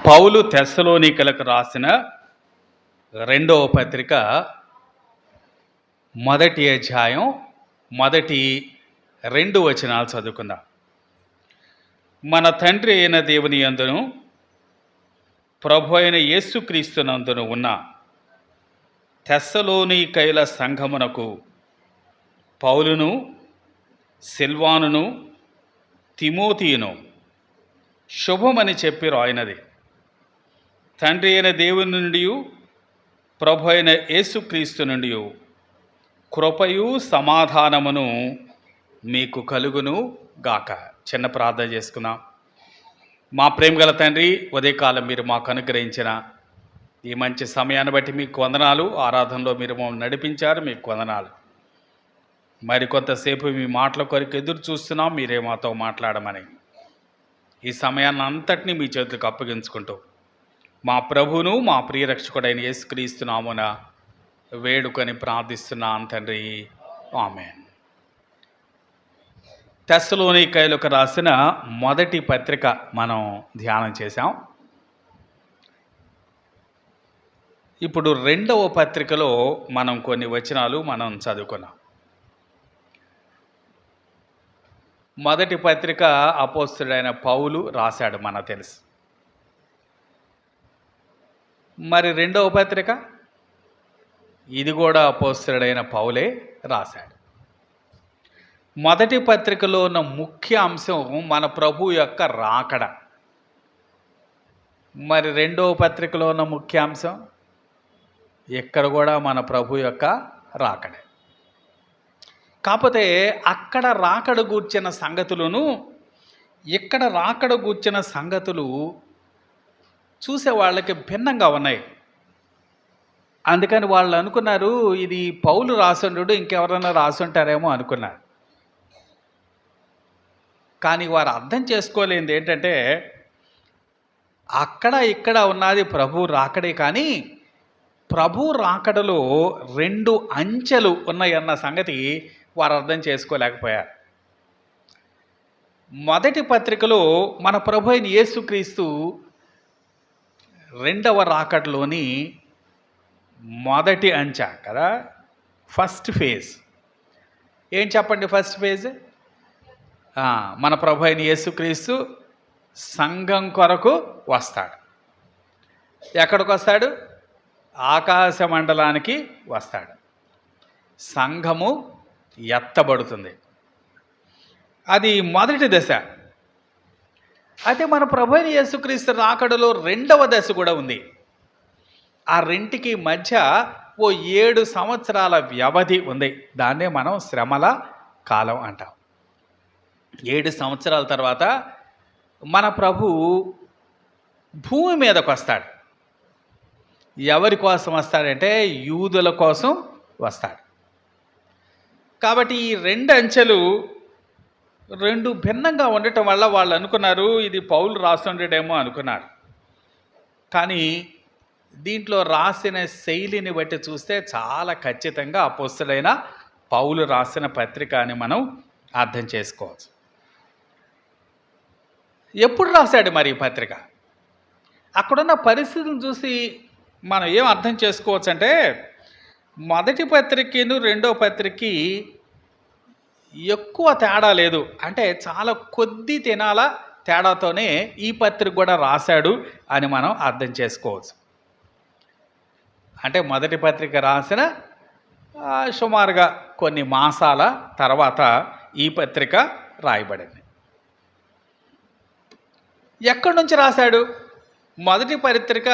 పౌలు తెస్సలోనికలకు రాసిన రెండవ పత్రిక మొదటి అధ్యాయం మొదటి 2 వచనాలు చదువుకుందాం. మన తండ్రి అయిన దేవుని యందును ప్రభు అయిన యేసుక్రీస్తునందును ఉన్న తెస్సలోనికైల సంఘమునకు పౌలును, సిల్వానును, తిమోతియును శుభమని చెప్పి రాయినది. తండ్రి అయిన దేవుని నుండి ప్రభు అయిన యేసుక్రీస్తు నుండి కృపయు సమాధానమును మీకు కలుగును గాక. చిన్న ప్రార్థన చేసుకుందాం. మా ప్రేమగల తండ్రి, ఉదయకాలం మీరు మాకు అనుగ్రహించిన ఈ మంచి సమయాన్ని బట్టి మీకు వందనాలు. ఆరాధనలో మీరు మమ్మల్ని నడిపించారు, మీకు వందనాలు. మరి కొంతసేపు మీ మాటల కొరకు ఎదురు చూస్తున్నాం, మీరే మాతో మాట్లాడమని. ఈ సమయాన్ని అంతటినీ మీ చేతులకు అప్పగించుకుంటూ మా ప్రభువును మా ప్రియరక్షకుడైన యేసుక్రీస్తు నామమున వేడుకొని ప్రార్థిస్తున్నాను తండ్రి, ఆమేన్. తెస్సలోనికైలకు రాసిన మొదటి పత్రిక మనం ధ్యానం చేశాం. ఇప్పుడు రెండవ పత్రికలో మనం కొన్ని వచనాలు మనం చదువుకున్నాం. మొదటి పత్రిక అపోస్తలుడైన పౌలు రాశాడు, మనకు తెలుసు. మరి రెండవ పత్రిక ఇది కూడా అపోస్తలుడైన పౌలే రాశాడు. మొదటి పత్రికలో ఉన్న ముఖ్య అంశం మన ప్రభు యొక్క రాకడ. మరి రెండవ పత్రికలో ఉన్న ముఖ్య అంశం ఇక్కడ కూడా మన ప్రభు యొక్క రాకడే. కాకపోతే అక్కడ రాకడ గూర్చిన సంగతులను ఇక్కడ రాకడ గూర్చిన సంగతులు చూసే వాళ్ళకి భిన్నంగా ఉన్నాయి. అందుకని వాళ్ళు అనుకున్నారు ఇది పౌలు రాసుండు, ఇంకెవరైనా రాసుంటారేమో అనుకున్నారు. కానీ వారు అర్థం చేసుకోలేనిది ఏంటంటే అక్కడ ఇక్కడ ఉన్నది ప్రభు రాకడే, కానీ ప్రభు రాకడలో 2 అంచెలు ఉన్నాయన్న సంగతి వారు అర్థం చేసుకోలేకపోయారు. మొదటి పత్రికలో మన ప్రభు అయిన యేసుక్రీస్తు రెండవ రాకడలోని మొదటి అంచె కదా, ఫస్ట్ ఫేజ్. ఏం చెప్పండి ఫస్ట్ ఫేజ్? మన ప్రభు అయిన యేసుక్రీస్తు సంఘం కొరకు వస్తాడు. ఎక్కడికి వస్తాడు? ఆకాశ మండలానికి వస్తాడు. సంఘము ఎత్తబడుతుంది. అది మొదటి దశ. అయితే మన ప్రభు అయిన యేసుక్రీస్తు రాకడలో రెండవ దశ కూడా ఉంది. ఆ రెంటికి మధ్య ఓ 7 సంవత్సరాల వ్యవధి ఉంది. దాన్నే మనం శ్రమల కాలం అంటాం. 7 సంవత్సరాల తర్వాత మన ప్రభు భూమి మీదకు వస్తాడు. ఎవరి కోసం వస్తాడంటే యూదుల కోసం వస్తాడు. కాబట్టి ఈ 2 అంచెలు 2 భిన్నంగా ఉండటం వల్ల వాళ్ళు అనుకున్నారు ఇది పౌలు రాస్తుండేమో అనుకున్నారు. కానీ దీంట్లో రాసిన శైలిని బట్టి చూస్తే చాలా ఖచ్చితంగా అపోస్తలుడైన పౌలు రాసిన పత్రిక అని మనం అర్థం చేసుకోవచ్చు. ఎప్పుడు రాశాడు మరి ఈ పత్రిక? అక్కడున్న పరిస్థితులను చూసి మనం ఏం అర్థం చేసుకోవచ్చు అంటే మొదటి పత్రికను రెండో పత్రికకి ఎక్కువ తేడా లేదు. అంటే చాలా కొద్ది దినాల తేడాతోనే ఈ పత్రిక కూడా రాశాడు అని మనం అర్థం చేసుకోవచ్చు. అంటే మొదటి పత్రిక రాసిన సుమారుగా కొన్ని మాసాల తర్వాత ఈ పత్రిక రాయబడింది. ఎక్కడి నుంచి రాశాడు? మొదటి పత్రిక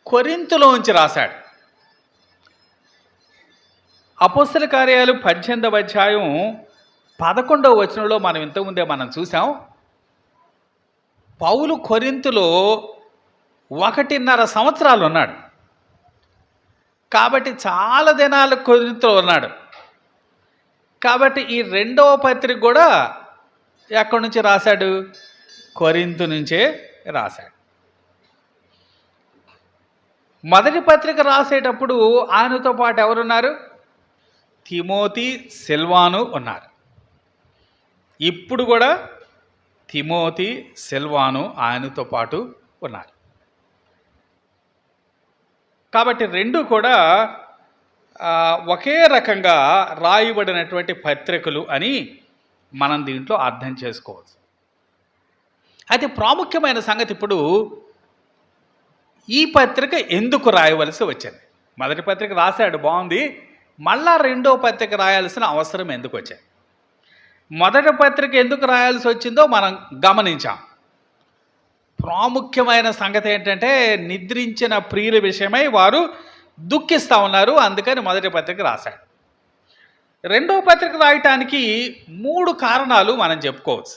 కొరింథులోంచి రాశాడు. అపోస్తల కార్యాలు 18వ అధ్యాయం 11వ వచనంలో మనం ఇంతకుముందే మనం చూసాం. పౌలు కొరింథులో 1.5 సంవత్సరాలు ఉన్నాడు. కాబట్టి చాలా దినాలు కొరింథులో ఉన్నాడు. కాబట్టి ఈ రెండవ పత్రిక కూడా ఎక్కడి నుంచి రాశాడు? కొరింథు నుంచే రాశాడు. మొదటి పత్రిక రాసేటప్పుడు ఆయనతో పాటు ఎవరున్నారు? తిమోతి, సిల్వాను ఉన్నారు. ఇప్పుడు కూడా తిమోతి, సిల్వాను ఆయనతో పాటు ఉన్నారు. కాబట్టి రెండు కూడా ఒకే రకంగా రాయబడినటువంటి పత్రికలు అని మనం దీంట్లో అర్థం చేసుకోవచ్చు. అయితే ప్రాముఖ్యమైన సంగతి ఇప్పుడు ఈ పత్రిక ఎందుకు రాయవలసి వచ్చింది? మొదటి పత్రిక రాశాడు, బాగుంది, మళ్ళా రెండో పత్రిక రాయాల్సిన అవసరం ఎందుకు వచ్చింది? మొదటి పత్రిక ఎందుకు రాయాల్సి వచ్చిందో మనం గమనించాం. ప్రాముఖ్యమైన సంగతి ఏంటంటే నిద్రించిన ప్రియుల విషయమై వారు దుఃఖిస్తూ ఉన్నారు, అందుకని మొదటి పత్రిక రాశాడు. రెండో పత్రిక రాయటానికి 3 కారణాలు మనం చెప్పుకోవచ్చు.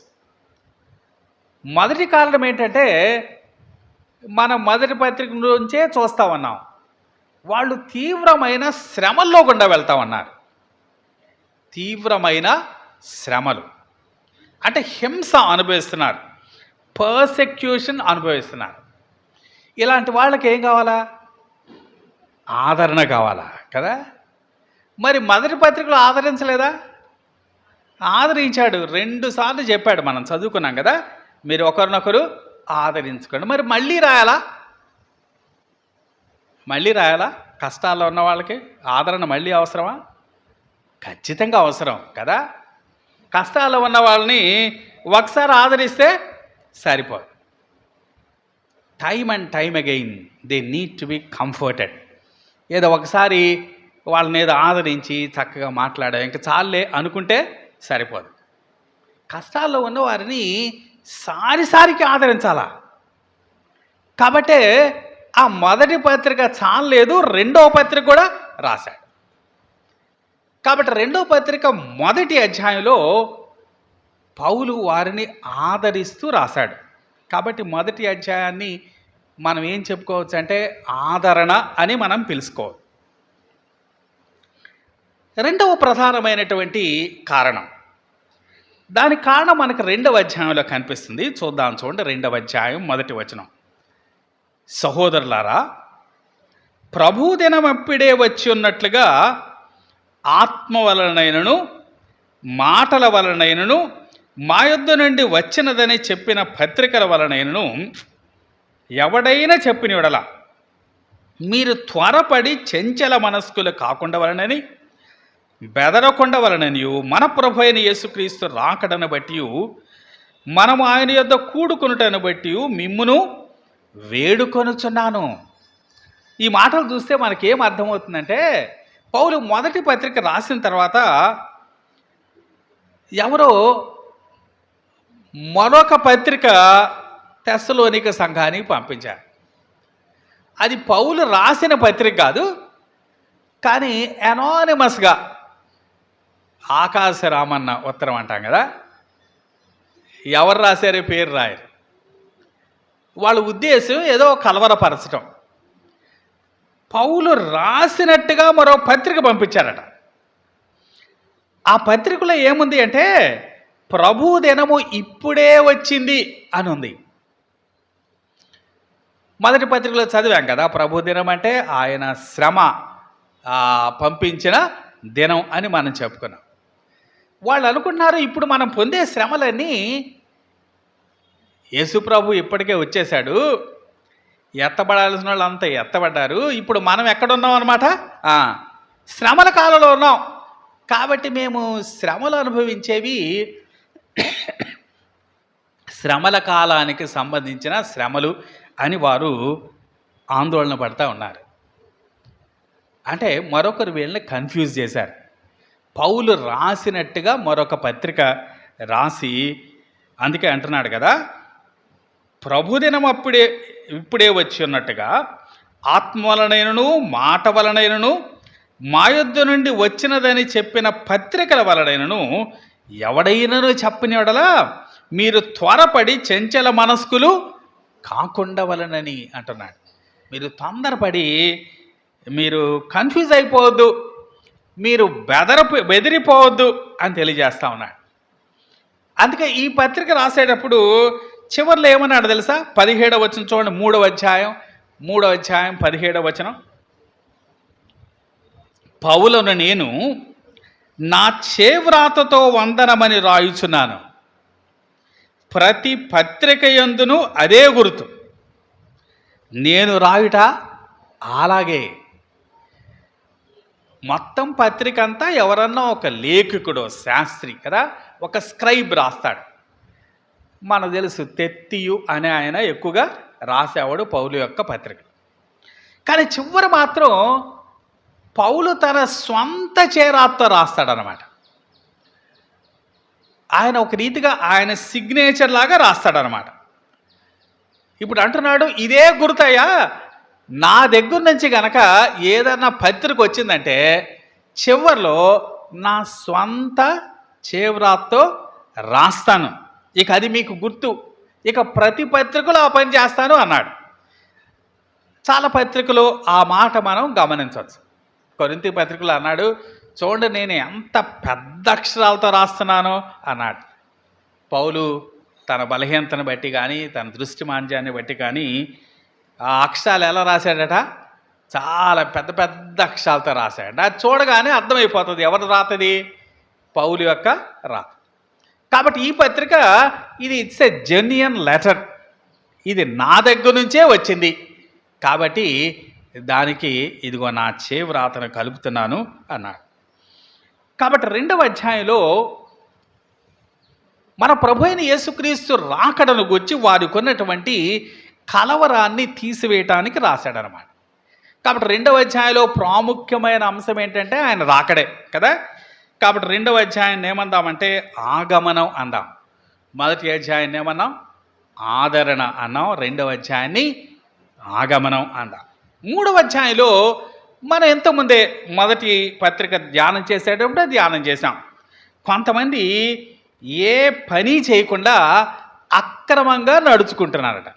మొదటి కారణం ఏంటంటే మనం మొదటి పత్రిక నుంచే చూస్తూ ఉన్నాం, వాళ్ళు తీవ్రమైన శ్రమల్లో గుండా వెళ్తా ఉన్నారు. తీవ్రమైన శ్రమలు అంటే హింస అనుభవిస్తున్నారు, పర్సెక్యూషన్ అనుభవిస్తున్నారు. ఇలాంటి వాళ్ళకి ఏం కావాలా? ఆదరణ కావాలా కదా. మరి మొదటి పత్రికలో ఆదరించలేదా? ఆదరించాడు, 2 సార్లు చెప్పాడు, మనం చదువుకున్నాం కదా, మీరు ఒకరినొకరు ఆదరించుకోండి. మరి మళ్ళీ రాయాలా? కష్టాల్లో ఉన్న వాళ్ళకి ఆదరణ మళ్ళీ అవసరమా? ఖచ్చితంగా అవసరం కదా. కష్టాల్లో ఉన్న వాళ్ళని ఒకసారి ఆదరిస్తే సరిపోదు. Time and time again they need to be comforted. ఏదో ఒకసారి వాళ్ళని ఏదో ఆదరించి చక్కగా మాట్లాడా ఇంకా చాలే అనుకుంటే సరిపోదు. కష్టాల్లో ఉన్న వారిని సారికి ఆదరించాలా. కాబట్టే ఆ మొదటి పత్రిక చాలలేదు, రెండో పత్రిక కూడా రాశాడు. కాబట్టి రెండో పత్రిక మొదటి అధ్యాయంలో పౌలు వారిని ఆదరిస్తూ రాశాడు. కాబట్టి మొదటి అధ్యాయాన్ని మనం ఏం చెప్పుకోవచ్చు అంటే ఆదరణ అని మనం పిలుచుకోవచ్చు. రెండవ ప్రధానమైనటువంటి కారణం, దానికి కారణం మనకు 2వ అధ్యాయంలో కనిపిస్తుంది. చూద్దాం, చూడండి. 2వ అధ్యాయం 1వ వచనం. సహోదరులారా, ప్రభుదినం అప్పుడే వచ్చి ఉన్నట్లుగా ఆత్మ వలనైనను మాటల వలనైనను మా యొద్ద నుండి వచ్చినదని చెప్పిన పత్రికల వలనైనను ఎవడైనా చెప్పిన యెడల మీరు త్వరపడి చెంచల మనస్కులు కాకుండా వలనని బెదరకుండా వలననియు మన ప్రభు అయిన యేసుక్రీస్తు రాకడను బట్టి మనము ఆయన యొద్ద కూడుకొనుటను బట్టి మిమ్మును వేడుకొనుచున్నాను. ఈ మాటలు చూస్తే మనకేం అర్థమవుతుందంటే పౌలు మొదటి పత్రిక రాసిన తర్వాత ఎవరో మరొక పత్రిక తెస్సలోనిక సంఘానికి పంపించారు. అది పౌలు రాసిన పత్రిక కాదు, కానీ అనానిమస్గా ఆకాశరామన్న ఉత్తరం అంటాం కదా, ఎవరు రాశారే పేరు రాయరు. వాళ్ళ ఉద్దేశం ఏదో కలవరపరచడం. పౌలు రాసినట్టుగా మరో పత్రిక పంపించారట. ఆ పత్రికలో ఏముంది అంటే ప్రభు దినము ఇప్పుడే వచ్చింది అని ఉంది. మొదటి పత్రికలో చదివాం కదా, ప్రభు దినం అంటే ఆయన శ్రమ పంపించిన దినం అని మనం చెప్పుకున్నాం. వాళ్ళు అనుకుంటున్నారు ఇప్పుడు మనం పొందే శ్రమలన్నీ యేసు ప్రభు ఇప్పటికే వచ్చేసాడు, ఎత్తబడాల్సిన వాళ్ళు అంతా ఎత్తబడ్డారు, ఇప్పుడు మనం ఎక్కడున్నాం అనమాట, శ్రమల కాలంలో ఉన్నాం. కాబట్టి మేము శ్రమలు అనుభవించేవి శ్రమల కాలానికి సంబంధించిన శ్రమలు అని వారు ఆందోళన పడుతూ ఉన్నారు. అంటే మరొకరు వీళ్ళని కన్ఫ్యూజ్ చేశారు. పౌలు రాసినట్టుగా మరొక పత్రిక రాసి, అందుకే అంటున్నాడు కదా, ప్రభుదినం ఇప్పుడే వచ్చి ఉన్నట్టుగా ఆత్మ వలనైనను మాట వలనైనను మా యొద్ద నుండి వచ్చినదని చెప్పిన పత్రికల వలనైనను ఎవడైనను చెప్పని యెడల మీరు త్వరపడి చెంచల మనస్కులు కాకుండా వలనని అంటున్నాడు. మీరు తొందరపడి మీరు కన్ఫ్యూజ్ అయిపోవద్దు, మీరు బెదిరిపోవద్దు అని తెలియజేస్తా ఉన్నాడు. అందుకే ఈ పత్రిక రాసేటప్పుడు చివరిలో ఏమన్నాడు తెలుసా? 17వ వచనం చూడండి, 3వ అధ్యాయం 17వ వచనం. పౌలును నేను నా చేవ్రాతతో వందనమని రాయుచున్నాను, ప్రతి పత్రిక యందును అదే గుర్తు, నేను రాయుట అలాగే. మొత్తం పత్రిక అంతా ఎవరన్నా ఒక లేఖకుడు, శాస్త్రి కదా, ఒక స్క్రైబ్ రాస్తాడు. మనకు తెలుసు తెత్తియు అనే ఆయన ఎక్కువగా రాసేవాడు పౌలు యొక్క పత్రిక. కానీ చివరి మాత్రం పౌలు తన స్వంత చేరాతో రాస్తాడనమాట. ఆయన ఒక రీతిగా ఆయన సిగ్నేచర్ లాగా రాస్తాడనమాట. ఇప్పుడు అంటున్నాడు, ఇదే గుర్తయ్యా, నా దగ్గర నుంచి గనక ఏదన్నా పత్రిక వచ్చిందంటే చివరిలో నా స్వంత చేవ్రాతో రాస్తాను, ఇక అది మీకు గుర్తు, ఇక ప్రతి పత్రికలో ఆ పని చేస్తాను అన్నాడు. చాలా పత్రికలు ఆ మాట మనం గమనించవచ్చు. కొరింథీ పత్రికలో అన్నాడు, చూడండి నేను ఎంత పెద్ద అక్షరాలతో రాస్తున్నానో అన్నాడు. పౌలు తన బలహీనతను బట్టి కానీ తన దృష్టి మాంద్యాన్ని బట్టి కానీ ఆ అక్షరాలు ఎలా రాశాడట, చాలా పెద్ద పెద్ద అక్షరాలతో రాశాడు. అది చూడగానే అర్థమైపోతుంది ఎవరు రాతది, పౌలు యొక్క రాత. కాబట్టి ఈ పత్రిక ఇది ఇట్స్ ఎ జెన్యూన్ లెటర్, ఇది నా దగ్గర నుంచే వచ్చింది కాబట్టి దానికి ఇదిగో నా చేవ్రాతను కలుపుతున్నాను అన్నాడు. కాబట్టి 2వ అధ్యాయంలో మన ప్రభు అయిన యేసుక్రీస్తు రాకడను గురించి వారికి ఉన్నటువంటి కలవరాన్ని తీసివేయటానికి రాశాడనమాట. కాబట్టి 2వ అధ్యాయంలో ప్రాముఖ్యమైన అంశం ఏంటంటే ఆయన రాకడే కదా. కాబట్టి 2వ అధ్యాయాన్ని ఏమందామంటే ఆగమనం అందాం. 1వ అధ్యాయాన్ని ఏమన్నాం, ఆదరణ అన్నాం. 2వ అధ్యాయాన్ని ఆగమనం అందాం. 3వ అధ్యాయంలో మనం ఎంతోమందే మొదటి పత్రిక ధ్యానం చేసేటప్పుడే ధ్యానం చేసాం. కొంతమంది ఏ పని చేయకుండా అక్రమంగా నడుచుకుంటున్నారట.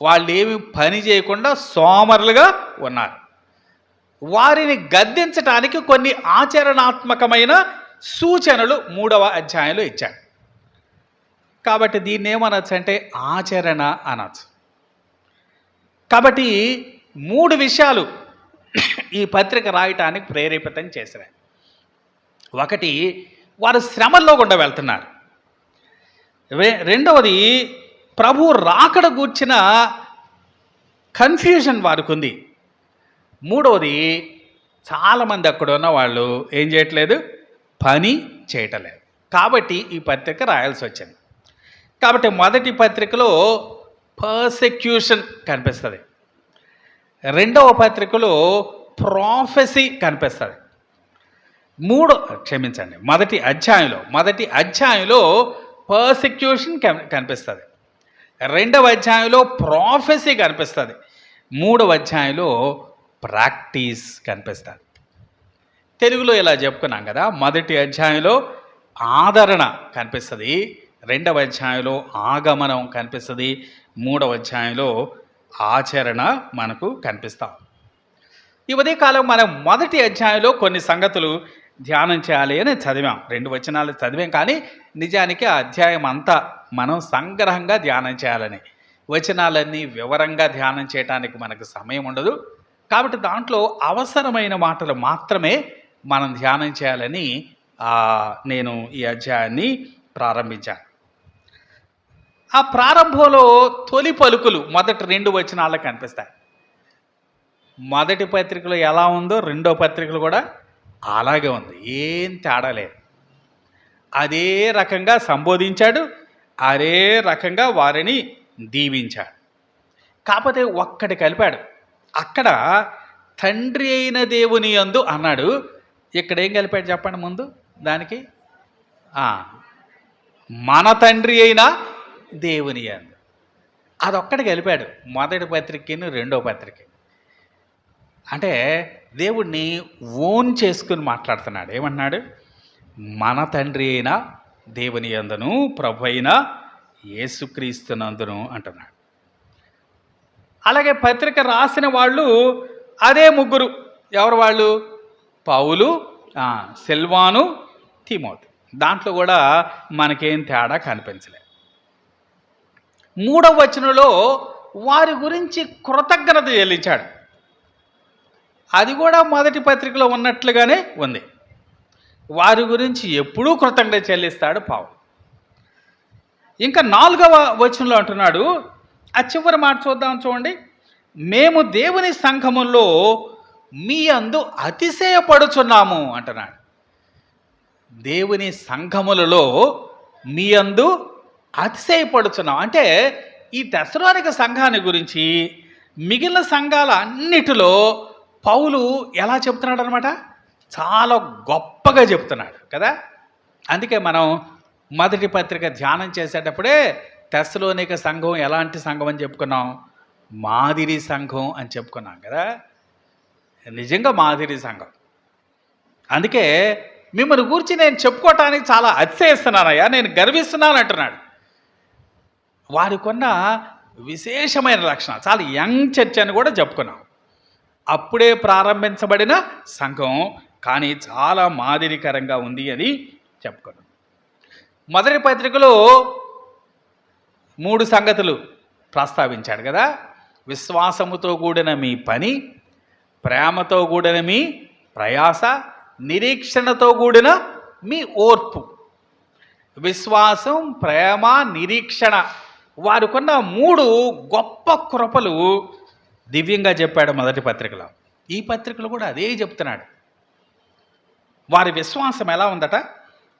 వాళ్ళు ఏమి పని చేయకుండా సోమరులుగా ఉన్నారు. వారిని గద్దించటానికి కొన్ని ఆచరణాత్మకమైన సూచనలు 3వ అధ్యాయంలో ఇచ్చాడు. కాబట్టి దీన్ని ఏమనొచ్చు అంటే ఆచరణ అనొచ్చు. కాబట్టి 3 విషయాలు ఈ పత్రిక రాయటానికి ప్రేరేపితం చేశారు. ఒకటి, వారు శ్రమల్లో గుండా వెళ్తున్నారు. రెండవది, ప్రభు రాకడ గూర్చిన కన్ఫ్యూజన్ వారికి ఉంది. మూడవది, చాలామంది అక్కడ ఉన్న వాళ్ళు ఏం చేయట్లేదు, పని చేయటం లేదు. కాబట్టి ఈ పత్రిక రాయాల్సి వచ్చింది. కాబట్టి మొదటి పత్రికలో పర్సెక్యూషన్ కనిపిస్తుంది, 2వ పత్రికలో ప్రాఫెసీ కనిపిస్తుంది, మొదటి అధ్యాయంలో పర్సెక్యూషన్ కనిపిస్తుంది, 2వ అధ్యాయంలో ప్రాఫెసీ కనిపిస్తుంది, 3వ అధ్యాయంలో ప్రాక్టీస్ కనిపిస్తుంది. తెలుగులో ఇలా చెప్పుకున్నాం కదా, మొదటి అధ్యాయంలో ఆదరణ కనిపిస్తుంది, 2వ అధ్యాయంలో ఆగమనం కనిపిస్తుంది, 3వ అధ్యాయంలో ఆచరణ మనకు కనిపిస్తాం. ఈ ఉదయకాలం మనం మొదటి అధ్యాయంలో కొన్ని సంగతులు ధ్యానం చేయాలి అని చదివాం. 2 వచనాలు చదివాం, కానీ నిజానికి ఆ అధ్యాయం అంతా మనం సంగ్రహంగా ధ్యానం చేయాలని, వచనాలన్నీ వివరంగా ధ్యానం చేయడానికి మనకు సమయం ఉండదు. కాబట్టి దాంట్లో అవసరమైన మాటలు మాత్రమే మనం ధ్యానం చేయాలని నేను ఈ అధ్యాయాన్ని ప్రారంభించాను. ఆ ప్రారంభంలో తొలి పలుకులు మొదటి 2 వచనాలకు కనిపిస్తాయి. మొదటి పత్రికలో ఎలా ఉందో 2వ పత్రికలు కూడా అలాగే ఉంది, ఏం తేడా లేదు. అదే రకంగా సంబోధించాడు, అదే రకంగా వారిని దీవించాడు. కాకపోతే ఒక్కటి కలిపాడు. అక్కడ తండ్రి అయిన దేవుని యందు అన్నాడు, ఇక్కడ ఏం కలిపాడు చెప్పండి ముందు దానికి, మన తండ్రి అయిన దేవుని యందు, అదొక్కటి కలిపాడు మొదటి పత్రికను 2వ పత్రిక. అంటే దేవుణ్ణి ఓన్ చేసుకుని మాట్లాడుతున్నాడు. ఏమంటున్నాడు, మన తండ్రి అయిన దేవుని యందును ప్రభు అయిన యేసుక్రీస్తునందును అంటున్నాడు. అలాగే పత్రిక రాసిన వాళ్ళు అదే 3. ఎవరు వాళ్ళు, పౌలు, సిల్వాను, తిమోతి. దాంట్లో కూడా మనకేం తేడా కనిపించలేదు. 3వ వచనంలో వారి గురించి కృతజ్ఞత చెల్లించాడు. అది కూడా మొదటి పత్రికలో ఉన్నట్లుగానే ఉంది. వారి గురించి ఎప్పుడూ కృతజ్ఞత చెల్లిస్తాడు పౌలు. ఇంకా 4వ వచనంలో అంటున్నాడు, ఆ చివరి మాట చూద్దాం, చూడండి. మేము దేవుని సంఘములో మీ అందు అతిశయపడుచున్నాము అంటున్నాడు. దేవుని సంఘములలో మీ అందు అతిశయపడుచున్నాం అంటే ఈ తెస్సలోనిక సంఘాన్ని గురించి మిగిలిన సంఘాల అన్నిటిలో పౌలు ఎలా చెప్తున్నాడు అనమాట, చాలా గొప్పగా చెప్తున్నాడు కదా. అందుకే మనం మొదటి పత్రిక ధ్యానం చేసేటప్పుడే తెస్సలోనిక సంఘం ఎలాంటి సంఘం అని చెప్పుకున్నాం, మాదిరి సంఘం అని చెప్పుకున్నాం కదా. నిజంగా మాదిరి సంఘం. అందుకే మిమ్మల్ని గురించి నేను చెప్పుకోవటానికి చాలా అతిశయిస్తున్నానయ్యా, నేను గర్విస్తున్నాను అంటున్నాడు. వారికున్న విశేషమైన లక్షణాలు, చాలా యంగ్ చర్చ్ అని కూడా చెప్పుకున్నాం. అప్పుడే ప్రారంభించబడిన సంఘం, కానీ చాలా మాదిరికరంగా ఉంది అని చెప్పుకున్నాం. మొదటి పత్రికలో 3 సంగతులు ప్రస్తావించాడు కదా. విశ్వాసముతో కూడిన మీ పని, ప్రేమతో కూడిన మీ ప్రయాస, నిరీక్షణతో కూడిన మీ ఓర్పు. విశ్వాసం, ప్రేమ, నిరీక్షణ, వారికున్న 3 గొప్ప కృపలు దివ్యంగా చెప్పాడు మొదటి పత్రికలో. ఈ పత్రికలో కూడా అదే చెప్తున్నాడు. వారి విశ్వాసం ఎలా ఉందట,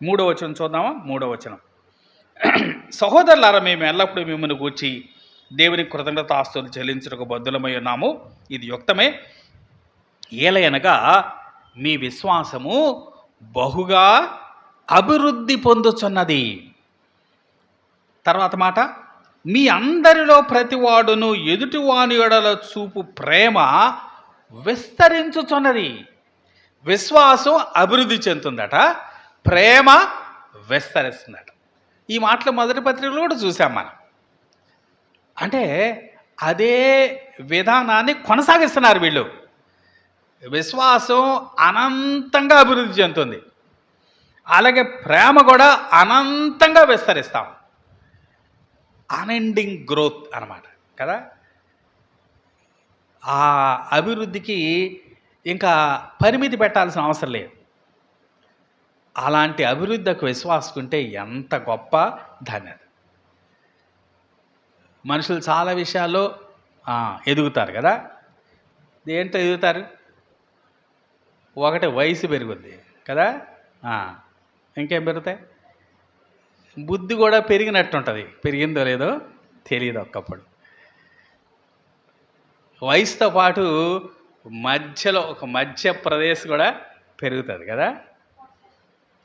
3వ వచనం చూద్దామా. 3వ వచనం, సహోదరులారా, మేము ఎల్లప్పుడూ మిమ్మల్ని గూర్చి దేవుని కృతజ్ఞతాస్తుతులు చెల్లించుటకు బద్ధులమై ఉన్నాము. ఇది యుక్తమే. ఏలయనగా మీ విశ్వాసము బహుగా అభివృద్ధి పొందుచున్నది. తర్వాత మాట, మీ అందరిలో ప్రతివాడును ఎదుటివాని ఎడల చూపు ప్రేమ విస్తరించుచున్నది. విశ్వాసం అభివృద్ధి చెందుతుందట, ప్రేమ విస్తరిస్తుందట. ఈ మాటలు మొదటి పత్రికలో కూడా చూసాం మనం. అంటే అదే విధానాన్ని కొనసాగిస్తున్నారు వీళ్ళు. విశ్వాసం అనంతంగా అభివృద్ధి చెందుతుంది, అలాగే ప్రేమ కూడా అనంతంగా విస్తరిస్తాం. అన్ఎండింగ్ గ్రోత్ అన్నమాట కదా. ఆ అభివృద్ధికి ఇంకా పరిమితి పెట్టాల్సిన అవసరం లేదు. అలాంటి అభివృద్ధికి విశ్వాసుకుంటే ఎంత గొప్ప ధన్యత. మనుషులు చాలా విషయాల్లో ఎదుగుతారు కదా. ఏంటో ఎదుగుతారు, ఒకటి వయసు పెరుగుద్ది కదా, ఇంకేం పెరుగుతాయి, బుద్ధి కూడా పెరిగినట్టు ఉంటుంది. పెరిగిందో లేదో తెలియదు ఒక్కప్పుడు. వయసుతో పాటు మధ్యలో ఒక మధ్య ప్రదేశ్ కూడా పెరుగుతుంది కదా.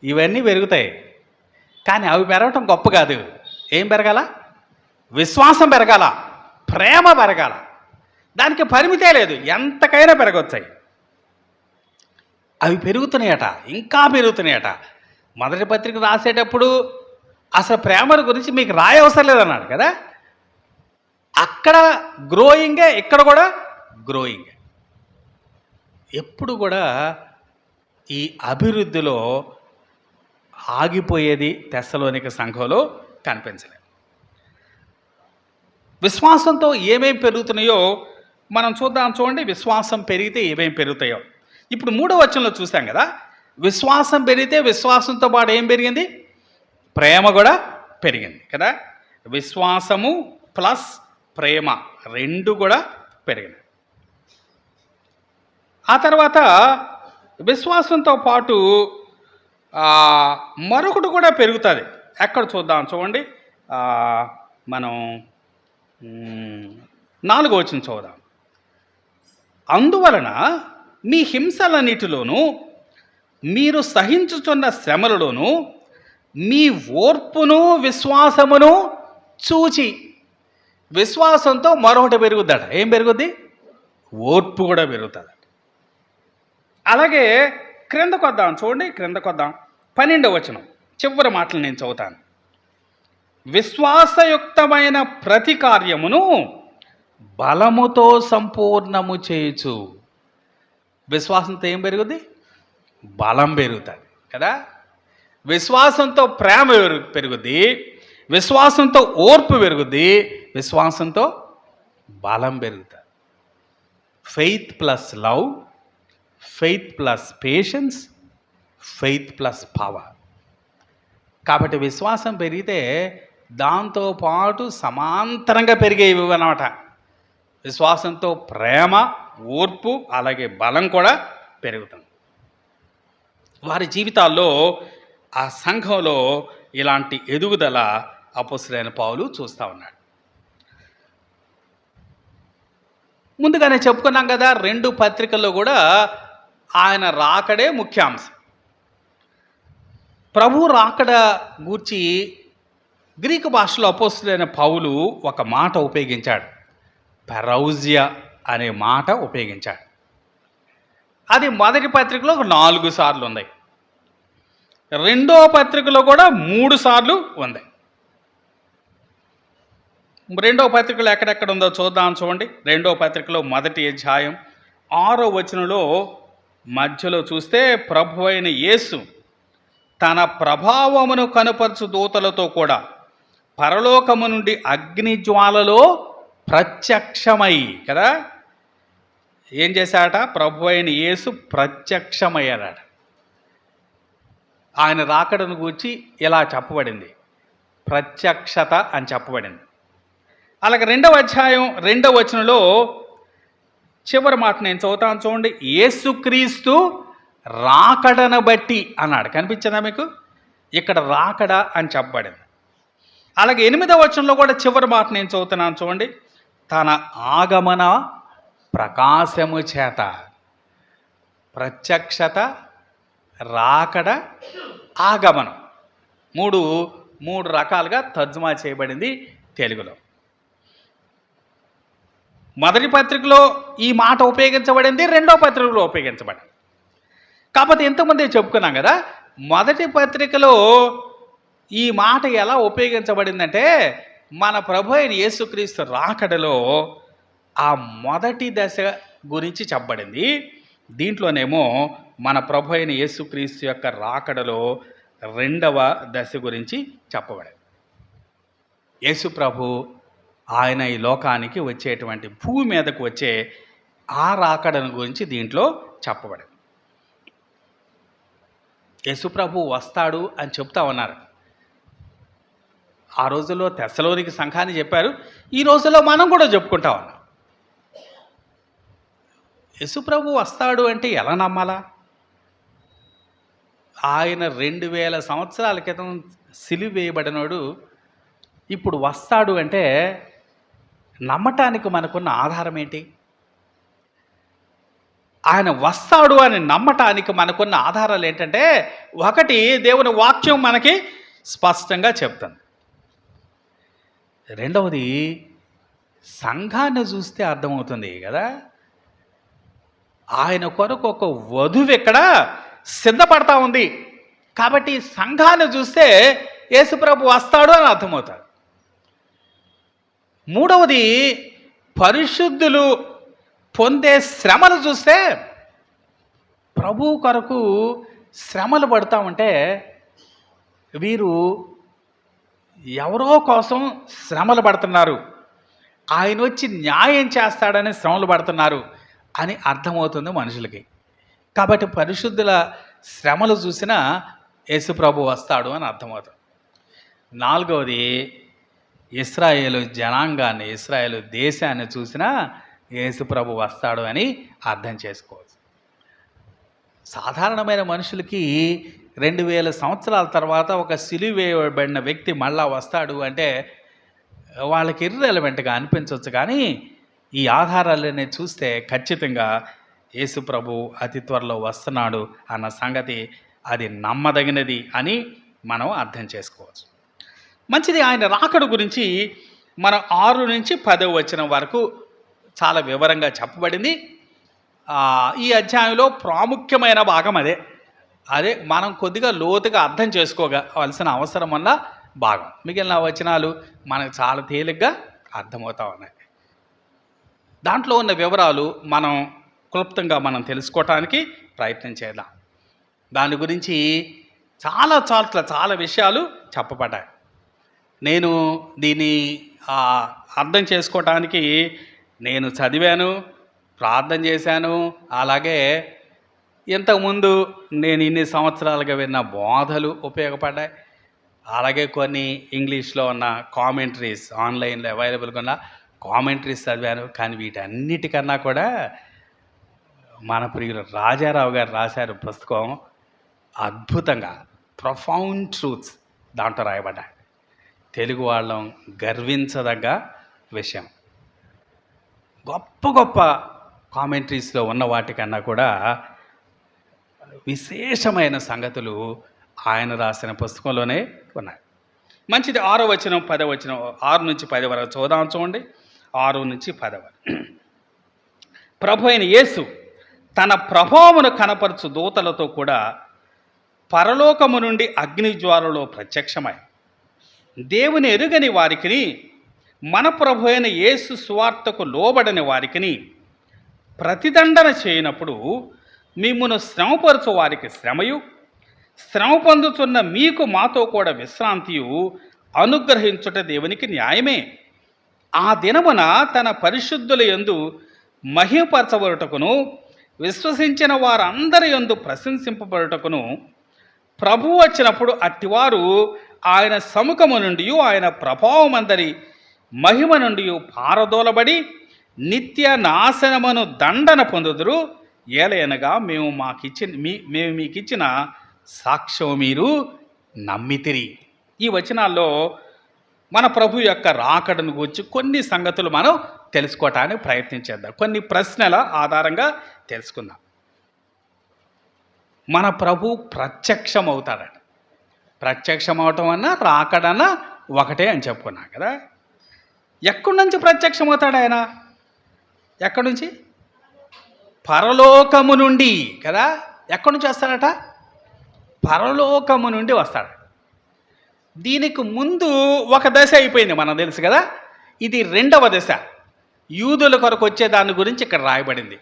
ఇవన్నీ పెరుగుతాయి, కానీ అవి పెరగటం గొప్ప కాదు. ఏం పెరగాల? విశ్వాసం పెరగాల, ప్రేమ పెరగాల. దానికి పరిమితే లేదు, ఎంతకైనా పెరగొచ్చాయి. అవి పెరుగుతున్నాయట, ఇంకా పెరుగుతున్నాయట. మొదటి పత్రిక రాసేటప్పుడు అసలు ప్రేమ గురించి మీకు రాయవసరం లేదన్నాడు కదా. అక్కడ గ్రోయింగే, ఇక్కడ కూడా గ్రోయింగే. ఎప్పుడు కూడా ఈ అభివృద్ధిలో ఆగిపోయేది తెస్సలోనిక సంఘంలో కనిపించలేదు. విశ్వాసంతో ఏమేమి పెరుగుతున్నాయో మనం చూద్దాం. చూడండి, విశ్వాసం పెరిగితే ఏమేమి పెరుగుతాయో. ఇప్పుడు 3వ వచనంలో చూసాం కదా. విశ్వాసం పెరిగితే విశ్వాసంతో పాటు ఏం పెరిగింది? ప్రేమ కూడా పెరిగింది కదా. విశ్వాసము ప్లస్ ప్రేమ 2 కూడా పెరిగింది. ఆ తర్వాత విశ్వాసంతో పాటు మరొకటి కూడా పెరుగుతుంది. ఎక్కడ చూద్దాం, చూడండి. మనం 4వ వచనం చూద్దాం. అందువలన మీ హింసలన్నిటిలోనూ, మీరు సహించుచున్న శ్రమలలోనూ మీ ఓర్పును విశ్వాసమును చూచి. విశ్వాసంతో మరొకటి పెరుగుద్దట. ఏం పెరుగుద్ది? ఓర్పు కూడా పెరుగుతుంది. అలాగే క్రిందకు వద్దాం, చూడండి. క్రిందకు వద్దాం. 12వ వచనం చివరి మాటలు నేను చదువుతాను. విశ్వాసయుక్తమైన ప్రతి కార్యమును బలముతో సంపూర్ణము చేయొచ్చు. విశ్వాసంతో ఏం పెరుగుద్ది? బలం పెరుగుతుంది కదా. విశ్వాసంతో ప్రేమ పెరుగుద్ది, విశ్వాసంతో ఓర్పు పెరుగుద్ది, విశ్వాసంతో బలం పెరుగుతుంది. Faith plus love, faith plus patience, faith plus power. కాబట్టి విశ్వాసం పెరిగితే దాంతోపాటు సమాంతరంగా పెరిగేవి అన్నమాట. విశ్వాసంతో ప్రేమ, ఓర్పు, అలాగే బలం కూడా పెరుగుతుంది. వారి జీవితాల్లో, ఆ సంఘంలో ఇలాంటి ఎదుగుదల అపొస్తలుడైన పౌలు చూస్తూ ఉన్నాడు. ముందుగానే చెప్పుకున్నాం కదా, 2 పత్రికల్లో కూడా ఆయన రాకడే ముఖ్యాంశం. ప్రభు రాకడ గూర్చి గ్రీకు భాషలో అపొస్తలుడైన పౌలు ఒక మాట ఉపయోగించాడు. పెరౌజియా అనే మాట ఉపయోగించాడు. అది మొదటి పత్రికలో 4 సార్లు ఉంది. రెండో పత్రికలో కూడా 3 సార్లు ఉంది. రెండో పత్రికలో ఎక్కడెక్కడ ఉందో చూద్దాం. చూడండి, రెండో పత్రికలో మొదటి అధ్యాయం 6వ వచనంలో మధ్యలో చూస్తే, ప్రభు అయిన యేసు తన ప్రభావమును కనుపరచు దూతలతో కూడా పరలోకము నుండి అగ్నిజ్వాలలో ప్రత్యక్షమై, కదా, ఏం చేశాట? ప్రభు అయిన యేసు ప్రత్యక్షమయ్యాడట. ఆయన రాకడను గూర్చి ఇలా చెప్పబడింది, ప్రత్యక్షత అని చెప్పబడింది. అలాగే 2వ అధ్యాయం 2వ వచనంలో చివరి మాట నేను చదువుతాను చూడండి. యేసుక్రీస్తు రాకడను బట్టి అన్నాడు. కనిపించిందా మీకు? ఇక్కడ రాకడ అని చెప్పబడింది. అలాగే 8వ వచనంలో కూడా చివరి మాట నేను చదువుతున్నాను చూడండి. తన ఆగమన ప్రకాశము చేత. ప్రత్యక్షత, రాకడ, ఆగమనం, మూడు రకాలుగా తర్జుమా చేయబడింది తెలుగులో. మొదటి పత్రికలో ఈ మాట ఉపయోగించబడింది, రెండో పత్రికలో ఉపయోగించబడింది. కాకపోతే ఇంతకుముందే చెప్పుకున్నాం కదా, మొదటి పత్రికలో ఈ మాట ఎలా ఉపయోగించబడిందంటే, మన ప్రభు అయిన యేసుక్రీస్తు రాకడలో ఆ మొదటి దశ గురించి చెప్పబడింది. దీంట్లోనేమో మన ప్రభు అయిన యేసుక్రీస్తు యొక్క రాకడలో 2వ దశ గురించి చెప్పబడింది. యేసు ప్రభు ఆయన ఈ లోకానికి వచ్చేటువంటి, భూమి మీదకు వచ్చే ఆ రాకడను గురించి దీంట్లో చెప్పబడింది. యేసు ప్రభు వస్తాడు అని చెప్తా ఉన్నారు. ఆ రోజుల్లో తెస్సలోనికి సంఘాన్ని చెప్పారు, ఈ రోజుల్లో మనం కూడా చెప్పుకుంటా ఉన్నాం. యేసు ప్రభు వస్తాడు అంటే ఎలా నమ్మాలా? ఆయన 2000 సంవత్సరాల క్రితం సిలువ వేయబడినోడు ఇప్పుడు వస్తాడు అంటే నమ్మటానికి మనకున్న ఆధారం ఏంటి? ఆయన వస్తాడు అని నమ్మటానికి మనకున్న ఆధారాలు ఏంటంటే, ఒకటి, దేవుని వాక్యం మనకి స్పష్టంగా చెప్తుంది. రెండవది, సంఘాన్ని చూస్తే అర్థమవుతుంది కదా, ఆయన కొరకు ఒక వధువు ఇక్కడ సిద్ధపడతా ఉంది. కాబట్టి సంఘాన్ని చూస్తే యేసుప్రభు వస్తాడు అని అర్థమవుతాడు. మూడవది, పరిశుద్ధులు పొందే శ్రమలు చూస్తే, ప్రభు కొరకు శ్రమలు పడుతూ ఉంటే వీరు ఎవరో కోసం శ్రమలు పడుతున్నారు, ఆయన వచ్చి న్యాయం చేస్తాడని శ్రమలు పడుతున్నారు అని అర్థమవుతుంది మనుషులకి. కాబట్టి పరిశుద్ధుల శ్రమలు చూసినా యేసుప్రభు వస్తాడు అని అర్థమవుతుంది. నాలుగవది, ఇశ్రాయేలు జనాంగాన్ని, ఇశ్రాయేలు దేశాన్ని చూసినా యేసుప్రభు వస్తాడు అని అర్థం చేసుకోవచ్చు. సాధారణమైన మనుషులకి 2000 సంవత్సరాల తర్వాత ఒక సిలువ వేయబడిన వ్యక్తి మళ్ళా వస్తాడు అంటే వాళ్ళకి ఇర్రెలవెంట్గా అనిపించవచ్చు. కానీ ఈ ఆధారాలనే చూస్తే ఖచ్చితంగా యేసుప్రభు అతి త్వరలో వస్తున్నాడు అన్న సంగతి అది నమ్మదగినది అని మనం అర్థం చేసుకోవచ్చు. మంచిది. ఆయన రాకడ గురించి మనం 6 నుంచి 10వ వచనం వరకు చాలా వివరంగా చెప్పబడింది. ఈ అధ్యాయంలో ప్రాముఖ్యమైన భాగం అదే మనం కొద్దిగా లోతుగా అర్థం చేసుకోవలసిన అవసరం ఉన్న భాగం. మిగిలిన వచనాలు మనకు చాలా తేలిగ్గా అర్థమవుతా ఉన్నాయి. దాంట్లో ఉన్న వివరాలు మనం క్లుప్తంగా మనం తెలుసుకోవటానికి ప్రయత్నం చేద్దాం. దాని గురించి చాలా చోట్ల చాలా విషయాలు చెప్పబడ్డాయి. నేను దీన్ని అర్థం చేసుకోవటానికి నేను చదివాను, ప్రార్థన చేశాను. అలాగే ఇంతకుముందు నేను ఇన్ని సంవత్సరాలుగా విన్న బోధలు ఉపయోగపడ్డాయి. అలాగే కొన్ని ఇంగ్లీష్లో ఉన్న కామెంటరీస్, ఆన్లైన్లో అవైలబుల్గా ఉన్న కామెంటరీస్ చదివాను. కానీ వీటన్నిటికన్నా కూడా మన ప్రియులు రాజారావు గారు రాశారు పుస్తకం. అద్భుతంగా ప్రొఫౌండ్ ట్రూత్స్ దాంట్లో రాయబడ్డాయి. తెలుగు వాళ్ళం గర్వించదగ్గ విషయం. గొప్ప గొప్ప కామెంటరీస్లో ఉన్న వాటికన్నా కూడా విశేషమైన సంగతులు ఆయన రాసిన పుస్తకంలోనే ఉన్నాయి. మంచిది. 6వ వచనం 10వ వచనం, 6 నుంచి 10 వరకు చూద్దాం. చూడండి, 6 నుంచి 10 వరకు. ప్రభు అయిన యేసు తన ప్రభావమును కనపరచు దూతలతో కూడా పరలోకము నుండి అగ్నిజ్వాలలో ప్రత్యక్షమై దేవుని ఎరుగని వారికిని, మన ప్రభు అయిన యేసు సువార్తకు లోబడని వారికిని ప్రతిదండన చేయనప్పుడు మిమ్మును శ్రమపరచు వారికి శ్రమయు, శ్రమ పొందుతున్న మీకు మాతో కూడా విశ్రాంతియు అనుగ్రహించుట దేవునికి న్యాయమే. ఆ దినమున తన పరిశుద్ధుల యందు మహిమపరచబడుటకును, విశ్వసించిన వారందరి యందు ప్రశంసింపబడుటకును ప్రభువు వచ్చినప్పుడు అట్టివారు ఆయన సముఖము నుండి, ఆయన ప్రభావమందరి మహిమ నుండి పారదోలబడి నిత్య నాశనమును దండన పొందుదురు. ఏలయనగా మేము మీకిచ్చిన సాక్ష్యం మీరు నమ్మితిరి. ఈ వచనాల్లో మన ప్రభు యొక్క రాకడను గురించి కొన్ని సంగతులు మనం తెలుసుకోవటానికి ప్రయత్నించేద్దాం. కొన్ని ప్రశ్నల ఆధారంగా తెలుసుకుందాం. మన ప్రభు ప్రత్యక్షమవుతాడట. ప్రత్యక్షమవటం అన్నా రాకడన్నా ఒకటే అని చెప్పుకున్నాం కదా. ఎక్కడి నుంచి ప్రత్యక్షమవుతాడు ఆయన? ఎక్కడి నుంచి? పరలోకము నుండి కదా. ఎక్కడి నుంచి వస్తాడట? పరలోకము నుండి వస్తాడు. దీనికి ముందు ఒక దశ అయిపోయింది, మనకు తెలుసు కదా. ఇది 2వ దశ. యూదుల కొరకు వచ్చే దాని గురించి ఇక్కడ రాయబడింది.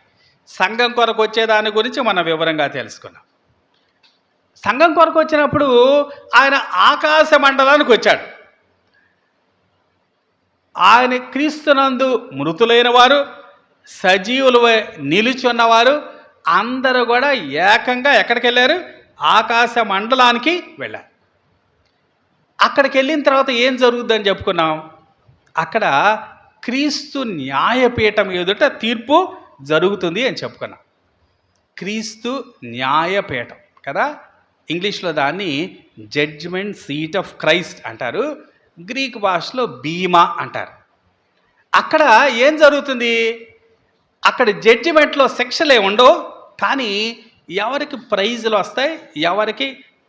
సంఘం కొరకు వచ్చే దాని గురించి మనం వివరంగా తెలుసుకున్నాం. సంఘం కొరకు వచ్చినప్పుడు ఆయన ఆకాశ మండలానికి వచ్చాడు. ఆయన క్రీస్తునందు మృతులైన వారు, సజీవులు నిలుచున్నవారు అందరూ కూడా ఏకంగా ఎక్కడికి వెళ్ళారు? ఆకాశ మండలానికి వెళ్ళారు. అక్కడికి వెళ్ళిన తర్వాత ఏం జరుగుతుందని చెప్పుకున్నాం. అక్కడ క్రీస్తు న్యాయపీఠం ఎదుట తీర్పు జరుగుతుంది అని చెప్పుకున్నాం. క్రీస్తు న్యాయపీఠం కదా. ఇంగ్లీష్లో దాన్ని జడ్జిమెంట్ సీట్ ఆఫ్ క్రైస్ట్ అంటారు. గ్రీక్ భాషలో బీమా అంటారు. అక్కడ ఏం జరుగుతుంది? అక్కడ జడ్జిమెంట్లో శిక్షలే ఉండవు, కానీ ఎవరికి ప్రైజులు వస్తాయి, ఎవరికి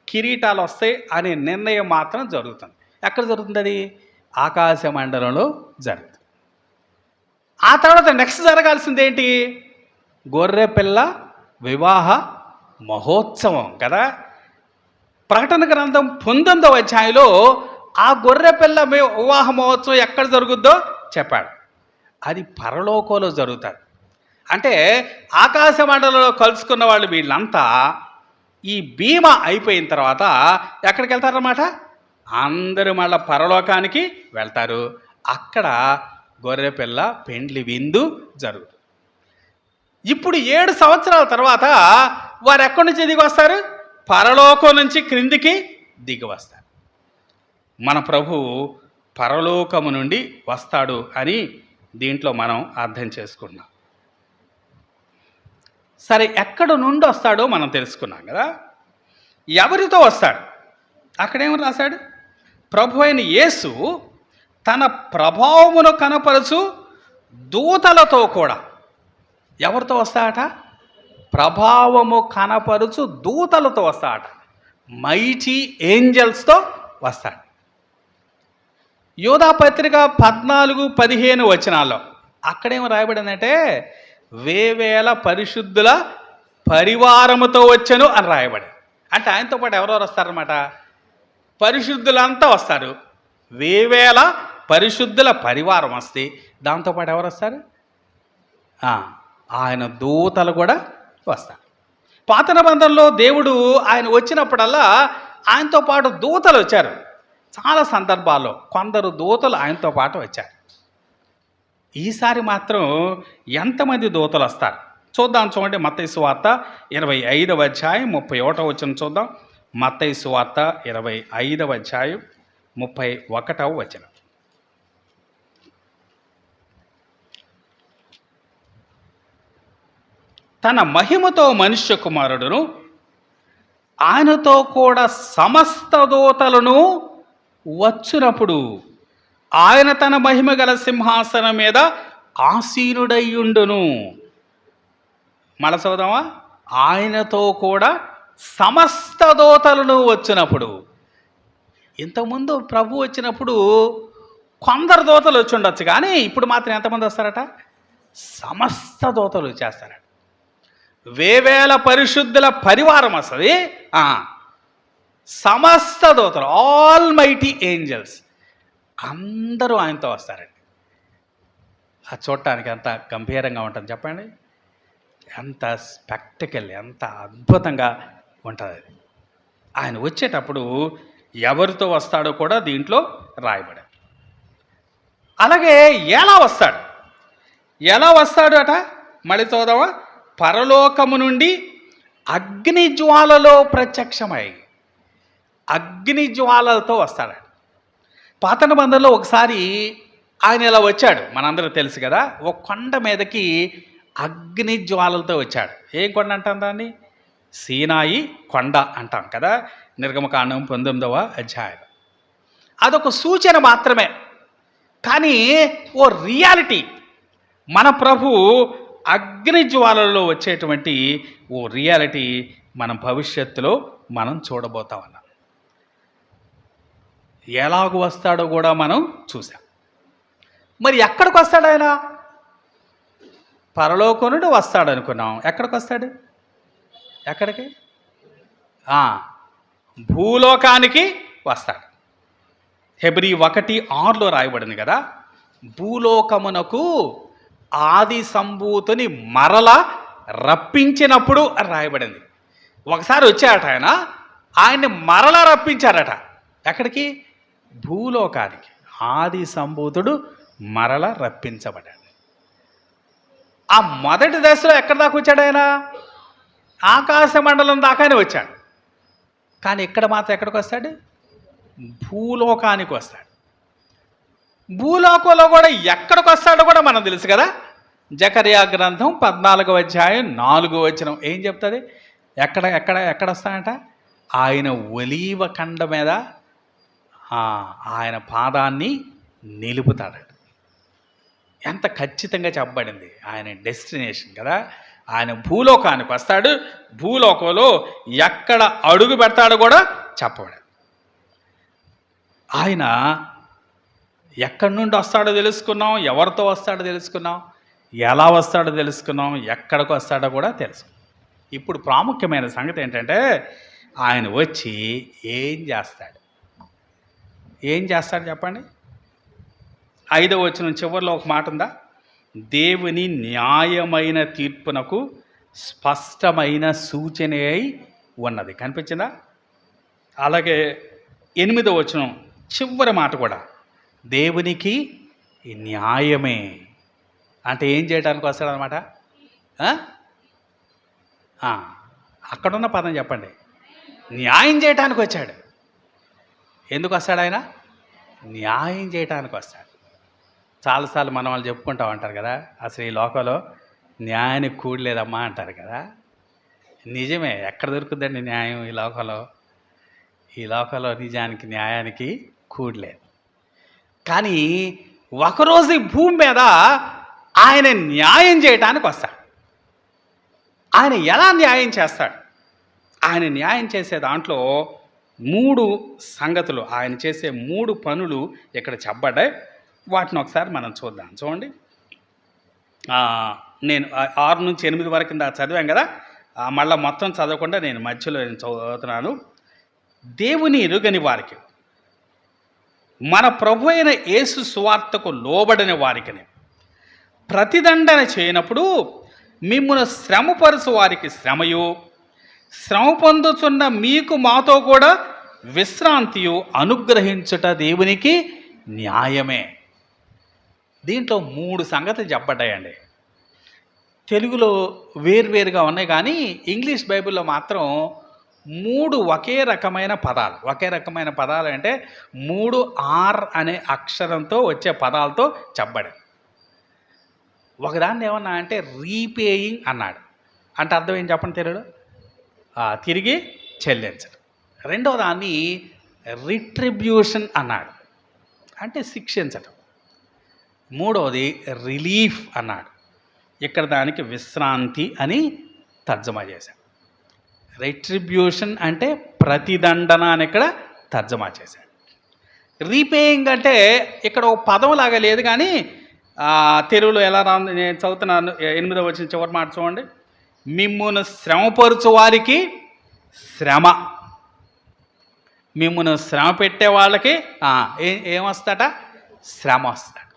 కిరీటాలు వస్తాయి అనే నిర్ణయం మాత్రం జరుగుతుంది. ఎక్కడ జరుగుతుంది అది? ఆకాశ మండలంలో జరుగుతుంది. ఆ తర్వాత నెక్స్ట్ జరగాల్సింది ఏంటి? గొర్రెపిల్ల వివాహ మహోత్సవం కదా. ప్రకటన గ్రంథం 19వ అధ్యాయంలో ఆ గొర్రెపిల్ల వివాహ మహోత్సవం ఎక్కడ జరుగుద్దో చెప్పాడు. అది పరలోకంలో జరుగుతుంది. అంటే ఆకాశ మండలంలో కలుసుకున్న వాళ్ళు వీళ్ళంతా ఈ బీమా అయిపోయిన తర్వాత ఎక్కడికి వెళ్తారన్నమాట? అందరూ మళ్ళీ పరలోకానికి వెళ్తారు. అక్కడ గొర్రెపిల్ల పెండ్లి విందు జరుగుతుంది. ఇప్పుడు 7 సంవత్సరాల తర్వాత వారు ఎక్కడి నుంచి దిగి వస్తారు? పరలోకం నుంచి క్రిందికి దిగి వస్తారు. మన ప్రభు పరలోకము నుండి వస్తాడు అని దీంట్లో మనం అర్థం చేసుకున్నాం. సరే, ఎక్కడ నుండి వస్తాడో మనం తెలుసుకున్నాం కదా. ఎవరితో వస్తాడు? అక్కడేమో రాశాడు? ప్రభు అయిన యేసు తన ప్రభావమును కనపరచు దూతలతో కూడా. ఎవరితో వస్తాడట? ప్రభావము కనపరుచు దూతలతో వస్తాడట. మైటీ ఏంజల్స్తో వస్తాడు. యోధా పత్రిక 14-15 వచనాల్లో అక్కడేమో రాయబడిందంటే వేవేల పరిశుద్ధుల పరివారముతో వచ్చెను అని రాయబడి. అంటే ఆయనతో పాటు ఎవరెవరు వస్తారన్నమాట? పరిశుద్ధులంతా వస్తారు. వేవేల పరిశుద్ధుల పరివారం వస్తే దాంతోపాటు ఎవరు వస్తారు? ఆయన దూతలు కూడా వస్తారు. పాత నిబంధనలో దేవుడు ఆయన వచ్చినప్పుడల్లా ఆయనతో పాటు దూతలు వచ్చారు. చాలా సందర్భాల్లో కొందరు దూతలు ఆయనతో పాటు వచ్చారు. ఈసారి మాత్రం ఎంతమంది దూతలు వస్తారు చూద్దాం. చూడండి, మత్తయి సువార్త 25వ అధ్యాయం 31వ వచనం చూద్దాం. మత్తయి సువార్త 25వ అధ్యాయం 31వ వచనం. తన మహిమతో మనుష్య కుమారుడును ఆయనతో కూడా సమస్త దూతలను వచ్చినప్పుడు ఆయన తన మహిమ గల సింహాసనం మీద ఆసీనుడయ్యుండును. మళ్ళా చదువుదామా? ఆయనతో కూడా సమస్త దూతలను వచ్చినప్పుడు. ఇంతకుముందు ప్రభు వచ్చినప్పుడు కొందరు దూతలు వచ్చి ఉండొచ్చు, కానీ ఇప్పుడు మాత్రం ఎంతమంది వస్తారట? సమస్త దూతలు వచ్చేస్తారట. వేవేల పరిశుద్ధుల పరివారం వస్తుంది. సమస్త దూతలు, ఆల్ మైటీ ఏంజల్స్ అందరూ ఆయనతో వస్తారండి. అది చూడటానికి ఎంత గంభీరంగా ఉంటుంది చెప్పండి, ఎంత స్పెక్టికల్, ఎంత అద్భుతంగా ఉంటుంది అది. ఆయన వచ్చేటప్పుడు ఎవరితో వస్తాడో కూడా దీంట్లో రాయబడింది. అలాగే ఎలా వస్తాడు అట? మళ్ళీ చూద్దామా? పరలోకము నుండి అగ్ని జ్వాలలో ప్రత్యక్షమై, అగ్ని జ్వాలలతో వస్తాడు. పాత నిబంధనలో ఒకసారి ఆయన ఇలా వచ్చాడు, మనందరూ తెలుసు కదా. ఒక కొండ మీదకి అగ్ని జ్వాలలతో వచ్చాడు. ఏం కొండ అంటాం దాన్ని? సీనాయి కొండ అంటాం కదా, నిర్గమకాండం 19వ అధ్యాయం. అదొక సూచన మాత్రమే, కానీ ఓ రియాలిటీ. మన ప్రభు అగ్ని జ్వాలలో వచ్చేటువంటి ఓ రియాలిటీ మనం భవిష్యత్తులో మనం చూడబోతా ఉన్నాం. ఎలాగూ వస్తాడో కూడా మనం చూసాం. మరి ఎక్కడికి వస్తాడు ఆయన? పరలోకం నుండి వస్తాడు అనుకున్నాం. ఎక్కడికి వస్తాడు? ఎక్కడికి? భూలోకానికి వస్తాడు. హెబ్రీ 1:6లో రాయబడింది కదా, భూలోకమునకు ఆది సంభూతుని మరల రప్పించినప్పుడు అని రాయబడింది. ఒకసారి వచ్చాడట ఆయన, ఆయన్ని మరల రప్పించారట. ఎక్కడికి? భూలోకానికి. ఆది సంభూతుడు మరల రప్పించబడ్డాడు. ఆ మొదటి దశలో ఎక్కడి దాకా వచ్చాడు ఆయన? ఆకాశ మండలం దాకానే వచ్చాడు. కానీ ఇక్కడ మాత్రం ఎక్కడికి వస్తాడు? భూలోకానికి వస్తాడు. భూలోకంలో కూడా ఎక్కడికి వస్తాడో కూడా మనం తెలుసు కదా. జకర్యా గ్రంథం 14వ అధ్యాయం 4వ వచనం ఏం చెప్తుంది? ఎక్కడ వస్తాడంట? ఆయన ఒలీవ కండ మీద ఆయన పాదాన్ని నిలుపుతాడట. ఎంత ఖచ్చితంగా చెప్పబడింది ఆయన డెస్టినేషన్ కదా. ఆయన భూలోకానికి వస్తాడు, భూలోకంలో ఎక్కడ అడుగు పెడతాడో కూడా చెప్పబడింది. ఆయన ఎక్కడి నుండి వస్తాడో తెలుసుకున్నాం, ఎవరితో వస్తాడో తెలుసుకున్నాం, ఎలా వస్తాడో తెలుసుకున్నాం, ఎక్కడికి వస్తాడో కూడా తెలుసు. ఇప్పుడు ప్రాముఖ్యమైన సంగతి ఏంటంటే ఆయన వచ్చి ఏం చేస్తాడు చెప్పండి. 5వ వచనం చివరిలో ఒక మాట ఉందా? దేవుని న్యాయమైన తీర్పునకు స్పష్టమైన సూచన అయి ఉన్నది. కనిపించిందా? అలాగే 8వ వచనం చివరి మాట కూడా దేవునికి న్యాయమే. అంటే ఏం చేయడానికి వస్తాడనమాట? అక్కడున్న పదం చెప్పండి. న్యాయం చేయటానికి వచ్చాడు. ఎందుకు వస్తాడు ఆయన? న్యాయం చేయటానికి వస్తాడు. చాలాసార్లు మనం వాళ్ళు చెప్పుకుంటా ఉంటారు కదా, అసలు ఈ లోకంలో న్యాయానికి కూడలేదమ్మా అంటారు కదా. నిజమే, ఎక్కడ దొరుకుతుందండి న్యాయం ఈ లోకంలో? ఈ లోకంలో నిజానికి న్యాయానికి కూడలేదు. కానీ ఒకరోజు ఈ భూమి మీద ఆయన న్యాయం చేయటానికి వస్తాడు. ఆయన ఎలా న్యాయం చేస్తాడు? ఆయన న్యాయం చేసే దాంట్లో 3 సంగతులు, ఆయన చేసే 3 పనులు ఇక్కడ చెప్పబడ్డాయి. వాటిని ఒకసారి మనం చూద్దాం. చూడండి, నేను 6 నుంచి 8 వరకు చదివాం కదా, మళ్ళీ మొత్తం చదవకుండా నేను మధ్యలో చదువుతున్నాను. దేవుని ఎరుగని వారికి, మన ప్రభు అయిన యేసు సువార్తకు లోబడిన వారికి ప్రతిదండన చేయనప్పుడు మిమ్మును శ్రమపరుచు వారికి శ్రమయు, శ్రమ పొందుతున్న మీకు మాతో కూడా విశ్రాంతియు అనుగ్రహించుట దేవునికి న్యాయమే. దీంట్లో 3 సంగతులు చెప్పబడ్డాయండి. తెలుగులో వేరువేరుగా ఉన్నాయి, కానీ ఇంగ్లీష్ బైబిల్లో మాత్రం 3 ఒకే రకమైన పదాలు. ఒకే రకమైన పదాలు అంటే 3 ఆర్ అనే అక్షరంతో వచ్చే పదాలతో చెప్పబడింది. ఒకదాన్ని ఏమన్నా అంటే రీపేయింగ్ అన్నాడు. అంటే అర్థం ఏం చెప్పండి తెలుగులో? తిరిగి చెల్లించడం. రెండవ దాన్ని రిట్రిబ్యూషన్ అన్నాడు, అంటే శిక్షించటం. మూడవది రిలీఫ్ అన్నాడు. ఇక్కడ దానికి విశ్రాంతి అని తర్జమా చేశాడు. రిట్రిబ్యూషన్ అంటే ప్రతిదండన అని ఇక్కడ తర్జమా చేశాడు. రీపేయింగ్ అంటే ఇక్కడ ఒక పదం లాగా లేదు, కానీ తెలుగులో ఎలా రాంది నేను చదువుతున్నాను. 8వ వచనం చివరి మాట చూడండి. మిమ్మును శ్రమపరుచు వారికి శ్రమ. మిమ్మును శ్రమ పెట్టే వాళ్ళకి ఏమొస్తాట? శ్రమ వస్తాడు.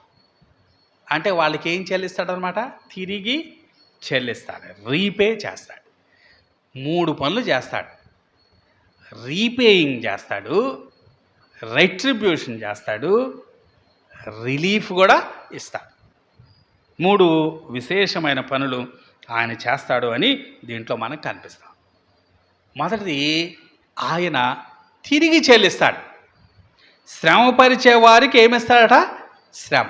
అంటే వాళ్ళకి ఏం చెల్లిస్తాడనమాట? తిరిగి చెల్లిస్తాడు, రీపే చేస్తాడు. 3 పనులు చేస్తాడు. రీపేయింగ్ చేస్తాడు, రెట్రిబ్యూషన్ చేస్తాడు, రిలీఫ్ కూడా ఇస్తాడు. 3 విశేషమైన పనులు ఆయన చేస్తాడు అని దీంట్లో మనకు కనిపిస్తాం. మొదటిది, ఆయన తిరిగి చెల్లిస్తాడు. శ్రమపరిచే వారికి ఏమిస్తాడట? శ్రమ.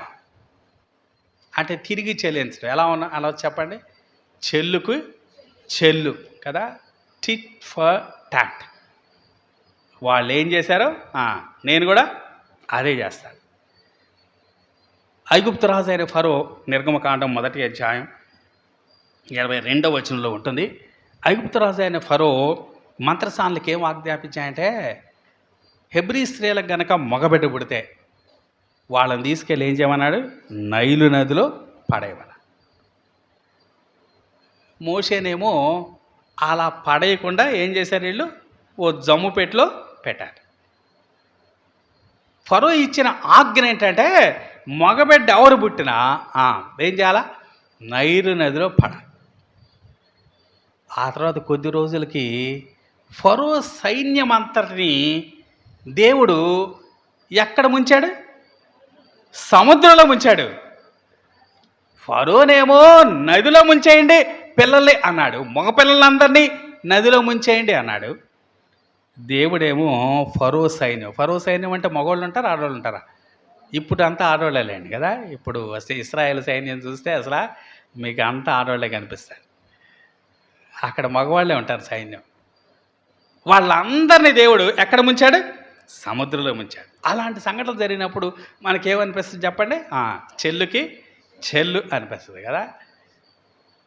అంటే తిరిగి చెల్లించడం ఎలా అలా చెప్పండి? చెల్లుకు చెల్లు కదా, టిట్ ఫర్ టాట్. వాళ్ళు ఏం చేశారో నేను కూడా అదే చేస్తాను. ఐగుప్తు రాజు అయిన ఫరో నిర్గమకాండం 1వ అధ్యాయం 22వ వచనంలో ఉంటుంది. ఐగుప్తు రాజు అయిన ఫరో మంత్రసానులకు ఏం ఆజ్ఞాపించాయంటే, హెబ్రీ స్త్రీలకు గనక మగబిడ్డ పుడితే వాళ్ళని తీసుకెళ్ళి ఏం చేయమన్నాడు? నైలు నదిలో పడేయమన్నాడు. మోషేనేమో అలా పడేయకుండా ఏం చేశారు? వీళ్ళు ఓ జమ్ము పెట్టిలో పెట్టారు. ఫరో ఇచ్చిన ఆజ్ఞ ఏంటంటే, మగబిడ్డ ఎవరు పుట్టినా ఏం చేయాలా? నైలు నదిలో పడాలి. ఆ తర్వాత కొద్ది రోజులకి ఫరో సైన్యం అంతటిని దేవుడు ఎక్కడ ముంచాడు? సముద్రంలో ముంచాడు. ఫరోనేమో నదిలో ముంచేయండి పిల్లల్ని అన్నాడు, మగ పిల్లలందరినీ నదిలో ముంచేయండి అన్నాడు. దేవుడేమో ఫరో సైన్యం అంటే మగవాళ్ళు ఉంటారా, ఆడవాళ్ళు ఉంటారా? ఇప్పుడు అంతా ఆడవాళ్ళేండి కదా. ఇప్పుడు ఇశ్రాయేల్ సైన్యం చూస్తే అసలు మీకు అంతా ఆడవాళ్ళే కనిపిస్తారు. అక్కడ మగవాళ్ళే ఉంటారు సైన్యం. వాళ్ళందరినీ దేవుడు ఎక్కడ ముంచాడు? సముద్రంలో ముంచాడు. అలాంటి సంఘటనలు జరిగినప్పుడు మనకేమనిపిస్తుంది చెప్పండి? చెల్లుకి చెల్లు అనిపిస్తుంది కదా.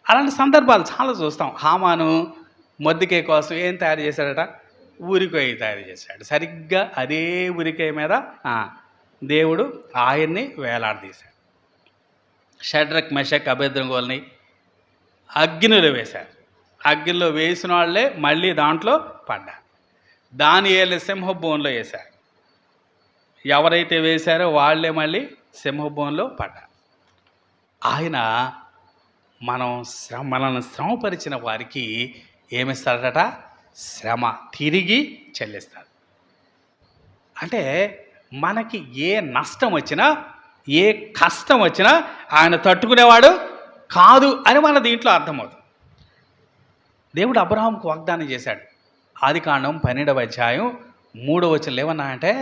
అలాంటి సందర్భాలు చాలా చూస్తాం. హామాను మొద్దుకాయ కోసం ఏం తయారు చేశాడట? ఊరికాయ తయారు చేశాడు. సరిగ్గా అదే ఊరికాయ మీద దేవుడు ఆయన్ని వేలాడదీశాడు. షడ్రక్, మెషక్, అబేద్నెగోల్ని అగ్నిలో వేశారు. అగ్నిలో వేసిన వాళ్ళే మళ్ళీ దాంట్లో పడ్డారు. దానియేలుని సింహబోన్లో వేశారు. ఎవరైతే వేశారో వాళ్ళే మళ్ళీ సింహబోన్లో పడ్డారు. ఆయన మనల్ని శ్రమపరిచిన వారికి ఏమిస్తాడట? శ్రమ తిరిగి చెల్లిస్తాడు. అంటే మనకి ఏ నష్టం వచ్చినా, ఏ కష్టం వచ్చినా ఆయన తట్టుకునేవాడు కాదు అని మన దీంట్లో అర్థమవుతుంది. దేవుడు అబ్రహాంకు వాగ్దానం చేశాడు. ఆదికాండం 12వ అధ్యాయం 3వ వచనంలో ఏమన్నా అంటే,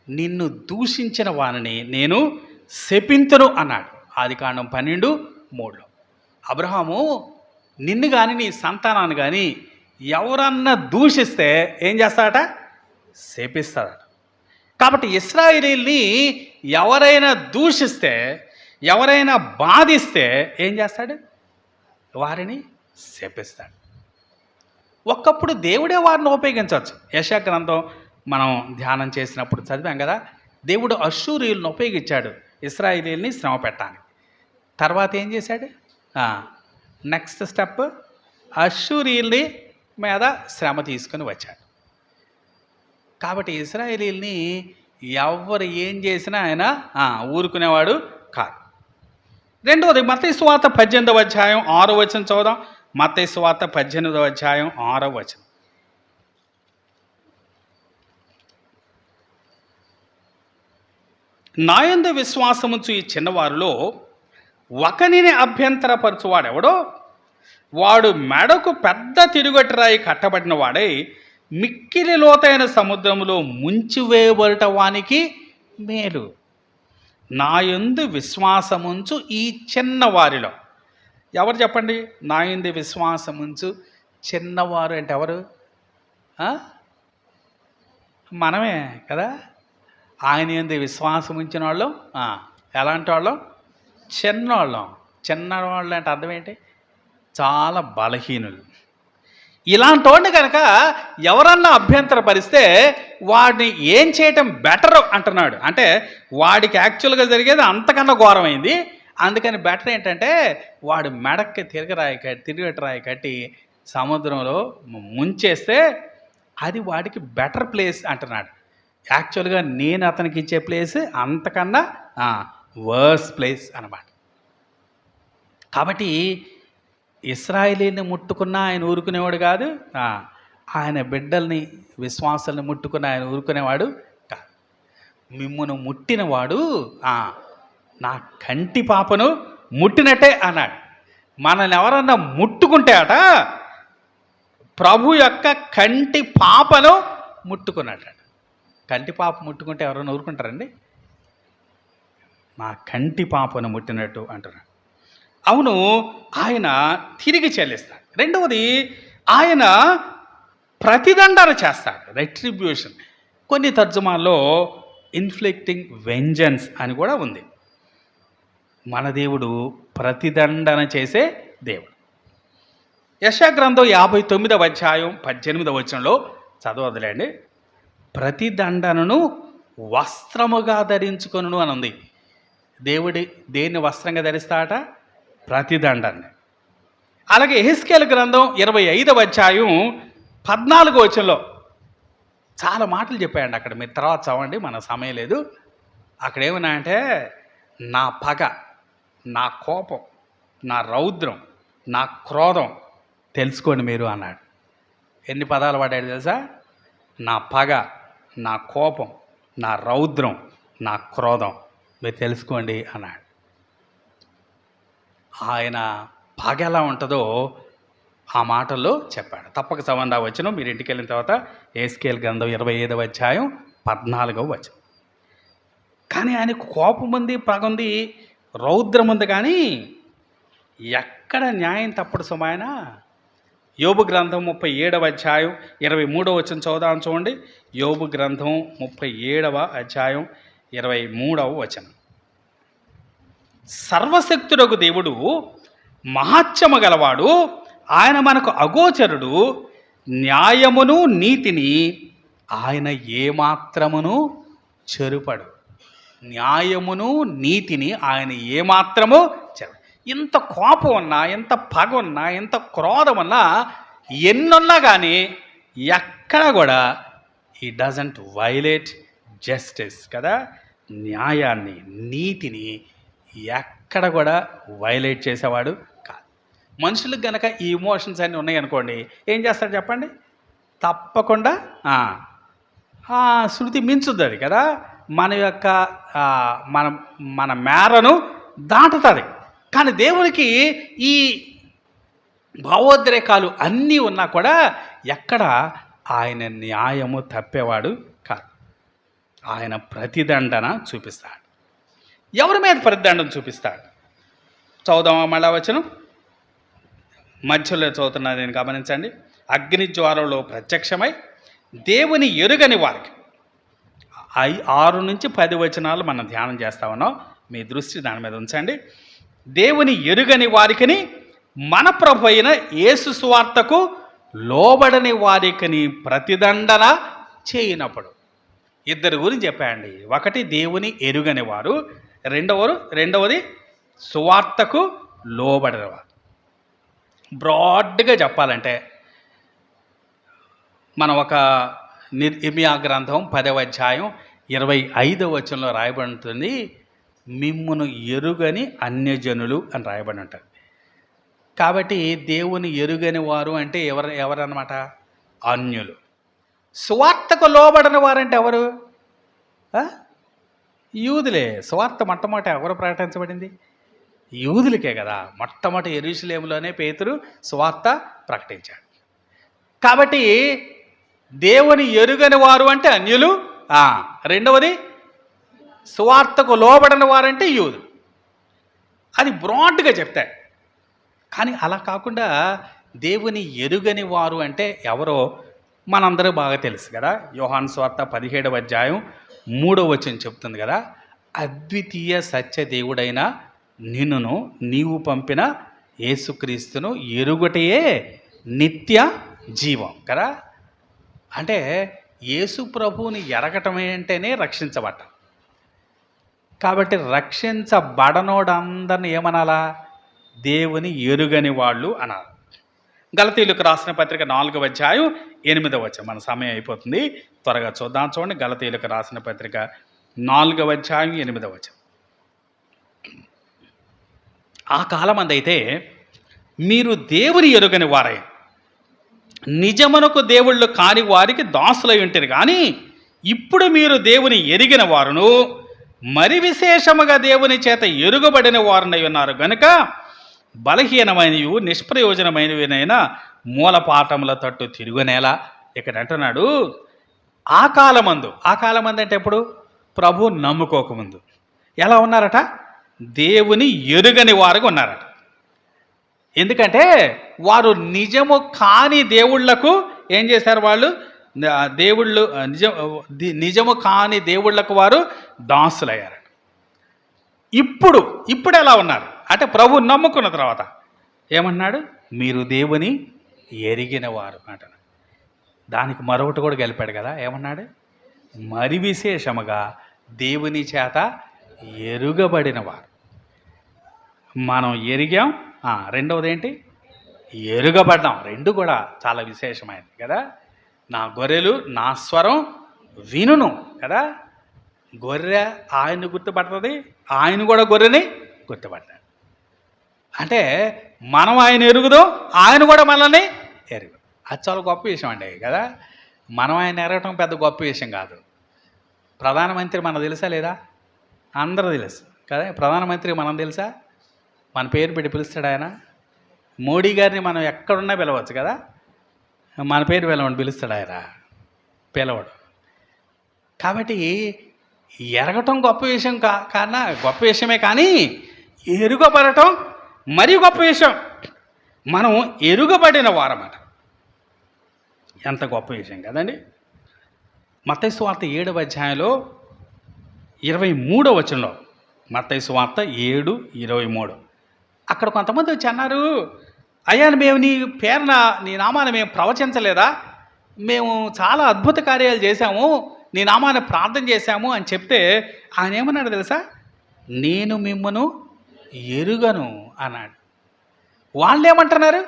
నిన్ను దూషించిన వారిని నేను శపింతును అన్నాడు. ఆదికాండం 12:3. అబ్రహాము నిన్ను కానీ నీ సంతానాన్ని కానీ ఎవరన్నా దూషిస్తే ఏం చేస్తాడట? శపిస్తాడట. కాబట్టి ఇశ్రాయేలీల్ని ఎవరైనా దూషిస్తే, ఎవరైనా బాధిస్తే ఏం చేస్తాడు? వారిని శపిస్తాడు. ఒక్కప్పుడు దేవుడే వారిని ఉపయోగించవచ్చు. యెషయా గ్రంథం మనం ధ్యానం చేసినప్పుడు చదివాం కదా, దేవుడు అష్షూరీయులను ఉపయోగించాడు ఇశ్రాయేలీల్ని శ్రమ పెట్టాలి. తర్వాత ఏం చేశాడు? నెక్స్ట్ స్టెప్, అష్షూరీయుల్ని మీద శ్రమ తీసుకొని వచ్చాడు. కాబట్టి ఇశ్రాయేలీల్ని ఎవరు ఏం చేసినా ఆయన ఊరుకునేవాడు కాదు. రెండవది, మత్తయి సువార్త 18వ అధ్యాయం 6వ వచనం చదువుదాం. మత్తయి సువార్త 18వ అధ్యాయం 6వ వచనం. నాయందు విశ్వాసముంచు ఈ చిన్నవారిలో ఒకనిని అభ్యంతరపరచువాడెవడో వాడు మెడకు పెద్ద తిరుగటిరాయి కట్టబడిన వాడై మిక్కిలి లోతైన సముద్రంలో ముంచివేయబడట వానికి మేలు. నా యందు విశ్వాసముంచు ఈ చిన్నవారిలో. ఎవరు చెప్పండి? నా యందు విశ్వాసముంచు చిన్నవారు అంటే ఎవరు? మనమే కదా. ఆయన యందు విశ్వాసం ఉంచిన వాళ్ళం ఎలాంటి వాళ్ళం? చిన్నవాళ్ళం. చిన్నవాళ్ళు అంటే అర్థం ఏంటి? చాలా బలహీనులు. ఇలాంటి వాడిని కనుక ఎవరన్నా అభ్యంతరపరిస్తే వాడిని ఏం చేయటం బెటర్ అంటున్నాడు. అంటే వాడికి యాక్చువల్గా జరిగేది అంతకన్నా ఘోరమైంది. అందుకని బెటర్ ఏంటంటే వాడు మెడక్కి తిరగటిరాయి కట్టి సముద్రంలో ముంచేస్తే అది వాడికి బెటర్ ప్లేస్ అంటున్నాడు. యాక్చువల్గా నేను అతనికి ఇచ్చే ప్లేస్ అంతకన్నా వర్స్ ప్లేస్ అన్నమాట. కాబట్టి ఇశ్రాయేలీని ముట్టుకున్నా ఆయన ఊరుకునేవాడు కాదు. ఆయన బిడ్డల్ని విశ్వాసాలను ముట్టుకున్న ఆయన ఊరుకునేవాడు కాదు. మిమ్మును ముట్టినవాడు నా కంటి పాపను ముట్టినట్టే అన్నాడు. మనల్ని ఎవరన్నా ముట్టుకుంటే అట ప్రభు యొక్క కంటి పాపను ముట్టుకున్నట్ట. కంటి పాప ముట్టుకుంటే ఎవరైనా ఊరుకుంటారండి? నా కంటి పాపను ముట్టినట్టు అంటున్నాడు. అవును, ఆయన తిరిగి చెల్లిస్తాడు. రెండవది, ఆయన ప్రతిదండన చేస్తాడు, రెట్రిబ్యూషన్. కొన్ని తర్జుమాల్లో ఇన్ఫ్లిక్టింగ్ వెంజన్స్ అని కూడా ఉంది. మన దేవుడు ప్రతిదండన చేసే దేవుడు. యెషయా గ్రంథం 59వ అధ్యాయం 18వ వచనంలో చదవదులేండి. ప్రతిదండనను వస్త్రముగా ధరించుకొనును అని ఉంది. దేవుడి దేన్ని వస్త్రంగా ధరిస్తాడట? ప్రతిదండాన్ని. అలాగే యెహెజ్కేలు గ్రంథం 25వ అధ్యాయం 14వ వచనంలో చాలా మాటలు చెప్పాయండి. అక్కడ మీరు తర్వాత చదవండి, మన సమయం లేదు. అక్కడ ఏమన్నా అంటే నా పగ, నా కోపం, నా రౌద్రం, నా క్రోధం తెలుసుకోండి మీరు అన్నాడు. ఎన్ని పదాలు వాడాడు తెలుసా? నా పగ, నా కోపం, నా రౌద్రం, నా క్రోధం మీరు తెలుసుకోండి అన్నాడు. ఆయన పగ ఎలా ఉంటుందో ఆ మాటల్లో చెప్పాడు. తప్పక సంబంధ వచనం మీరు ఇంటికి వెళ్ళిన తర్వాత యెహెజ్కేలు గ్రంథం 25వ అధ్యాయం 14వ వచనం. కానీ ఆయనకు కోపం ఉంది, పగ ఉంది, రౌద్రం ఉంది. కానీ ఎక్కడ న్యాయం తప్పడు సుమాయన? యోబు గ్రంథం 37వ అధ్యాయం 23వ వచనం చదువుదాం చూడండి. యోబు గ్రంథం 37వ అధ్యాయం 23వ వచనం. సర్వశక్తుడగు దేవుడు మహాత్మ్యము గలవాడు, ఆయన మనకు అగోచరుడు, న్యాయమును నీతిని ఆయన ఏమాత్రమును చెరుపడు. న్యాయమును నీతిని ఆయన ఏమాత్రము చెరుపడు. ఇంత కోపం ఉన్నా, ఎంత పగ ఉన్నా, ఎంత క్రోధం ఉన్నా, ఎన్నున్నా కానీ ఎక్కడ కూడా హీ డజంట్ వైలేట్ జస్టిస్ కదా. న్యాయాన్ని, నీతిని ఎక్కడ కూడా వైలేట్ చేసేవాడు కాదు. మనుషులకు గనక ఈ ఇమోషన్స్ అన్నీ ఉన్నాయి అనుకోండి, ఏం చేస్తాడు చెప్పండి? తప్పకుండా శృతి మించుద్ది అది కదా. మన యొక్క మన మేరను దాటుతుంది. కానీ దేవునికి ఈ భావోద్రేకాలు అన్నీ ఉన్నా కూడా ఎక్కడ ఆయన న్యాయము తప్పేవాడు కాదు. ఆయన ప్రతిదండన చూపిస్తాడు. ఎవరి మీద ప్రతిదండన చూపిస్తాడు? చదువుదామా మళ్ళా వచనం? మధ్యలో చదువుతున్నా నేను, గమనించండి. అగ్ని జ్వాలలో ప్రత్యక్షమై దేవుని ఎరుగని వారికి. 6 నుంచి 10 వచనాలు మనం ధ్యానం చేస్తా ఉన్నాం. మీ దృష్టి దాని మీద ఉంచండి. దేవుని ఎరుగని వారికిని, మన ప్రభు అయిన యేసు సువార్తకు లోబడని వారికిని ప్రతిదండన చేయనప్పుడు. ఇద్దరు గురించి చెప్పాయండి. ఒకటి దేవుని ఎరుగని వారు, రెండవది సువార్తకు లోబడనివారు. బ్రాడ్గా చెప్పాలంటే మనం ఒక ఇర్మియా గ్రంథం 10వ అధ్యాయం 25వ వచనంలో రాయబడి ఉంటుంది, మిమ్మును ఎరుగని అన్యజనులు అని రాయబడి ఉంటుంది. కాబట్టి దేవుని ఎరుగని వారు అంటే ఎవరన్నమాట? అన్యులు. సువార్తకు లోబడని వారంటే ఎవరు? యూదులే. సువార్త మొట్టమొదట ఎవరు ప్రకటించబడింది? యూదులకే కదా. మొట్టమొదటి యెరూషలేములోనే పేతురు సువార్త ప్రకటించాడు. కాబట్టి దేవుని ఎరుగని వారు అంటే అన్యులు, రెండవది సువార్తకు లోబడిన వారంటే యూదు. అది బ్రాడ్గా చెప్తాయి. కానీ అలా కాకుండా దేవుని ఎరుగని వారు అంటే ఎవరో మనందరూ బాగా తెలుసు కదా. యోహాను సువార్త 17వ అధ్యాయం 3వ వచనం చెప్తుంది కదా, అద్వితీయ సత్య దేవుడైన నిన్నును నీవు పంపిన యేసుక్రీస్తును ఎరుగటయే నిత్య జీవం కదా. అంటే యేసు ప్రభువుని ఎరగటమే అంటేనే రక్షించబడ్డం. కాబట్టి రక్షించబడనోడందరిని ఏమనాలా? దేవుని ఎరుగని వాళ్ళు అనాలి. గలతీయులకు రాసిన పత్రిక 4వ అధ్యాయం 8వ వచనం. మన సమయం అయిపోతుంది, త్వరగా చూద్దాం. చూడండి, గలతీయులకు రాసిన పత్రిక 4వ అధ్యాయం 8వ వచనం. ఆ కాలమందైతే మీరు దేవుని ఎరుగని వారై నిజమునకు దేవుళ్ళు కాని వారికి దాసులై ఉంటారు, కానీ ఇప్పుడు మీరు దేవుని ఎరిగిన వారును మరి విశేషముగా దేవుని చేత ఎరుగబడిన వారునై ఉన్నారు గనుక బలహీనమైనవి నిష్ప్రయోజనమైనవినైనా మూలపాఠముల తట్టు తిరుగునేలా. ఇక్కడ అంటున్నాడు ఆ కాలమందు అంటే ఎప్పుడు? ప్రభు నమ్ముకోకముందు ఎలా ఉన్నారట? దేవుని ఎరుగని వారుగా ఉన్నారట. ఎందుకంటే వారు నిజము కాని దేవుళ్లకు ఏం చేశారు? వాళ్ళు దేవుళ్ళు నిజము కాని దేవుళ్లకు వారు దాసులయ్యారట. ఇప్పుడు ఎలా ఉన్నారు అంటే ప్రభు నమ్ముకున్న తర్వాత ఏమన్నాడు? మీరు దేవుని ఎరిగిన వారు అంటున్నాడు. దానికి మరొకటి కూడా గెలిపాడు కదా, ఏమన్నాడు? మరి విశేషముగా దేవుని చేత ఎరుగబడిన వారు. మనం ఎరిగాం, రెండవది ఏంటి? ఎరుగబడ్డాం. రెండు కూడా చాలా విశేషమైనది కదా. నా గొర్రెలు నా స్వరం వినును కదా. గొర్రె ఆయన్ని గుర్తుపడుతుంది, ఆయన కూడా గొర్రెని గుర్తుపడ్డాడు. అంటే మనం ఆయన ఎరుగుదాం, ఆయన కూడా మనల్ని ఎరుగు. అది చాలా గొప్ప విషయం అండి కదా. మనం ఆయన ఎరగటం పెద్ద గొప్ప విషయం కాదు. ప్రధానమంత్రి మనకు తెలుసా లేదా? అందరూ తెలుసు కదా. ప్రధానమంత్రి మనం తెలుసా? మన పేరు పెట్టి పిలుస్తాడు ఆయన. మోడీ గారిని మనం ఎక్కడున్నా పిలవచ్చు కదా, మన పేరు పిలుస్తాడు ఆయన, పిలవడు. కాబట్టి ఎరగటం గొప్ప విషయం గొప్ప విషయమే, కానీ ఎరుగబడటం మరీ గొప్ప విషయం. మనం ఎరుగబడిన వారమాట. ఎంత గొప్ప విషయం కదండి. మత్తయి సువార్త 7వ అధ్యాయంలో 23వ వచనంలో, మత్తయి సువార్త 7:23, అక్కడ కొంతమంది వచ్చి అన్నారు, అయ్యా మేము నీ పేరున నీ నామాన్ని మేము ప్రవచించలేదా? మేము చాలా అద్భుత కార్యాలు చేశాము, నీ నామాన్ని ప్రార్థన చేశాము అని చెప్తే ఆయన ఏమన్నాడు తెలుసా? నేను మిమ్మను ఎరుగను అన్నాడు. వాళ్ళు ఏమంటున్నారు?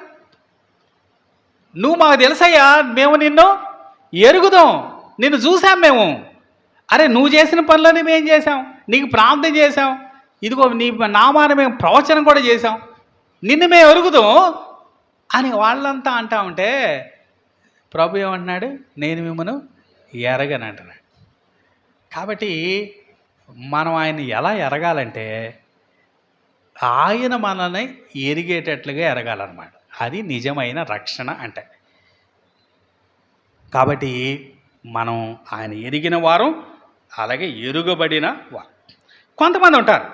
నువ్వు మాకు తెలుసయ్యా, మేము నిన్ను ఎరుగుదాం, నిన్ను చూసాం మేము. అరే నువ్వు చేసిన పనులని మేము చేసాం, నీకు ప్రార్థన చేసాం, ఇదిగో నీ నామాన్ని మేము ప్రవచనం కూడా చేసాం, నిన్ను మేము ఎరుగుదాం అని వాళ్ళంతా అంటా ఉంటే ప్రభు ఏమంటున్నాడు? నేను మిమ్మల్ని ఎరగను అంటున్నాడు. కాబట్టి మనం ఆయన ఎలా ఎరగాలంటే ఆయన మనల్ని ఎరిగేటట్లుగా ఎరగాలన్నమాట. అది నిజమైన రక్షణ అంటే. కాబట్టి మనం ఆయన ఎరిగిన వారు, అలాగే ఎరుగబడిన వారు. కొంతమంది ఉంటారు.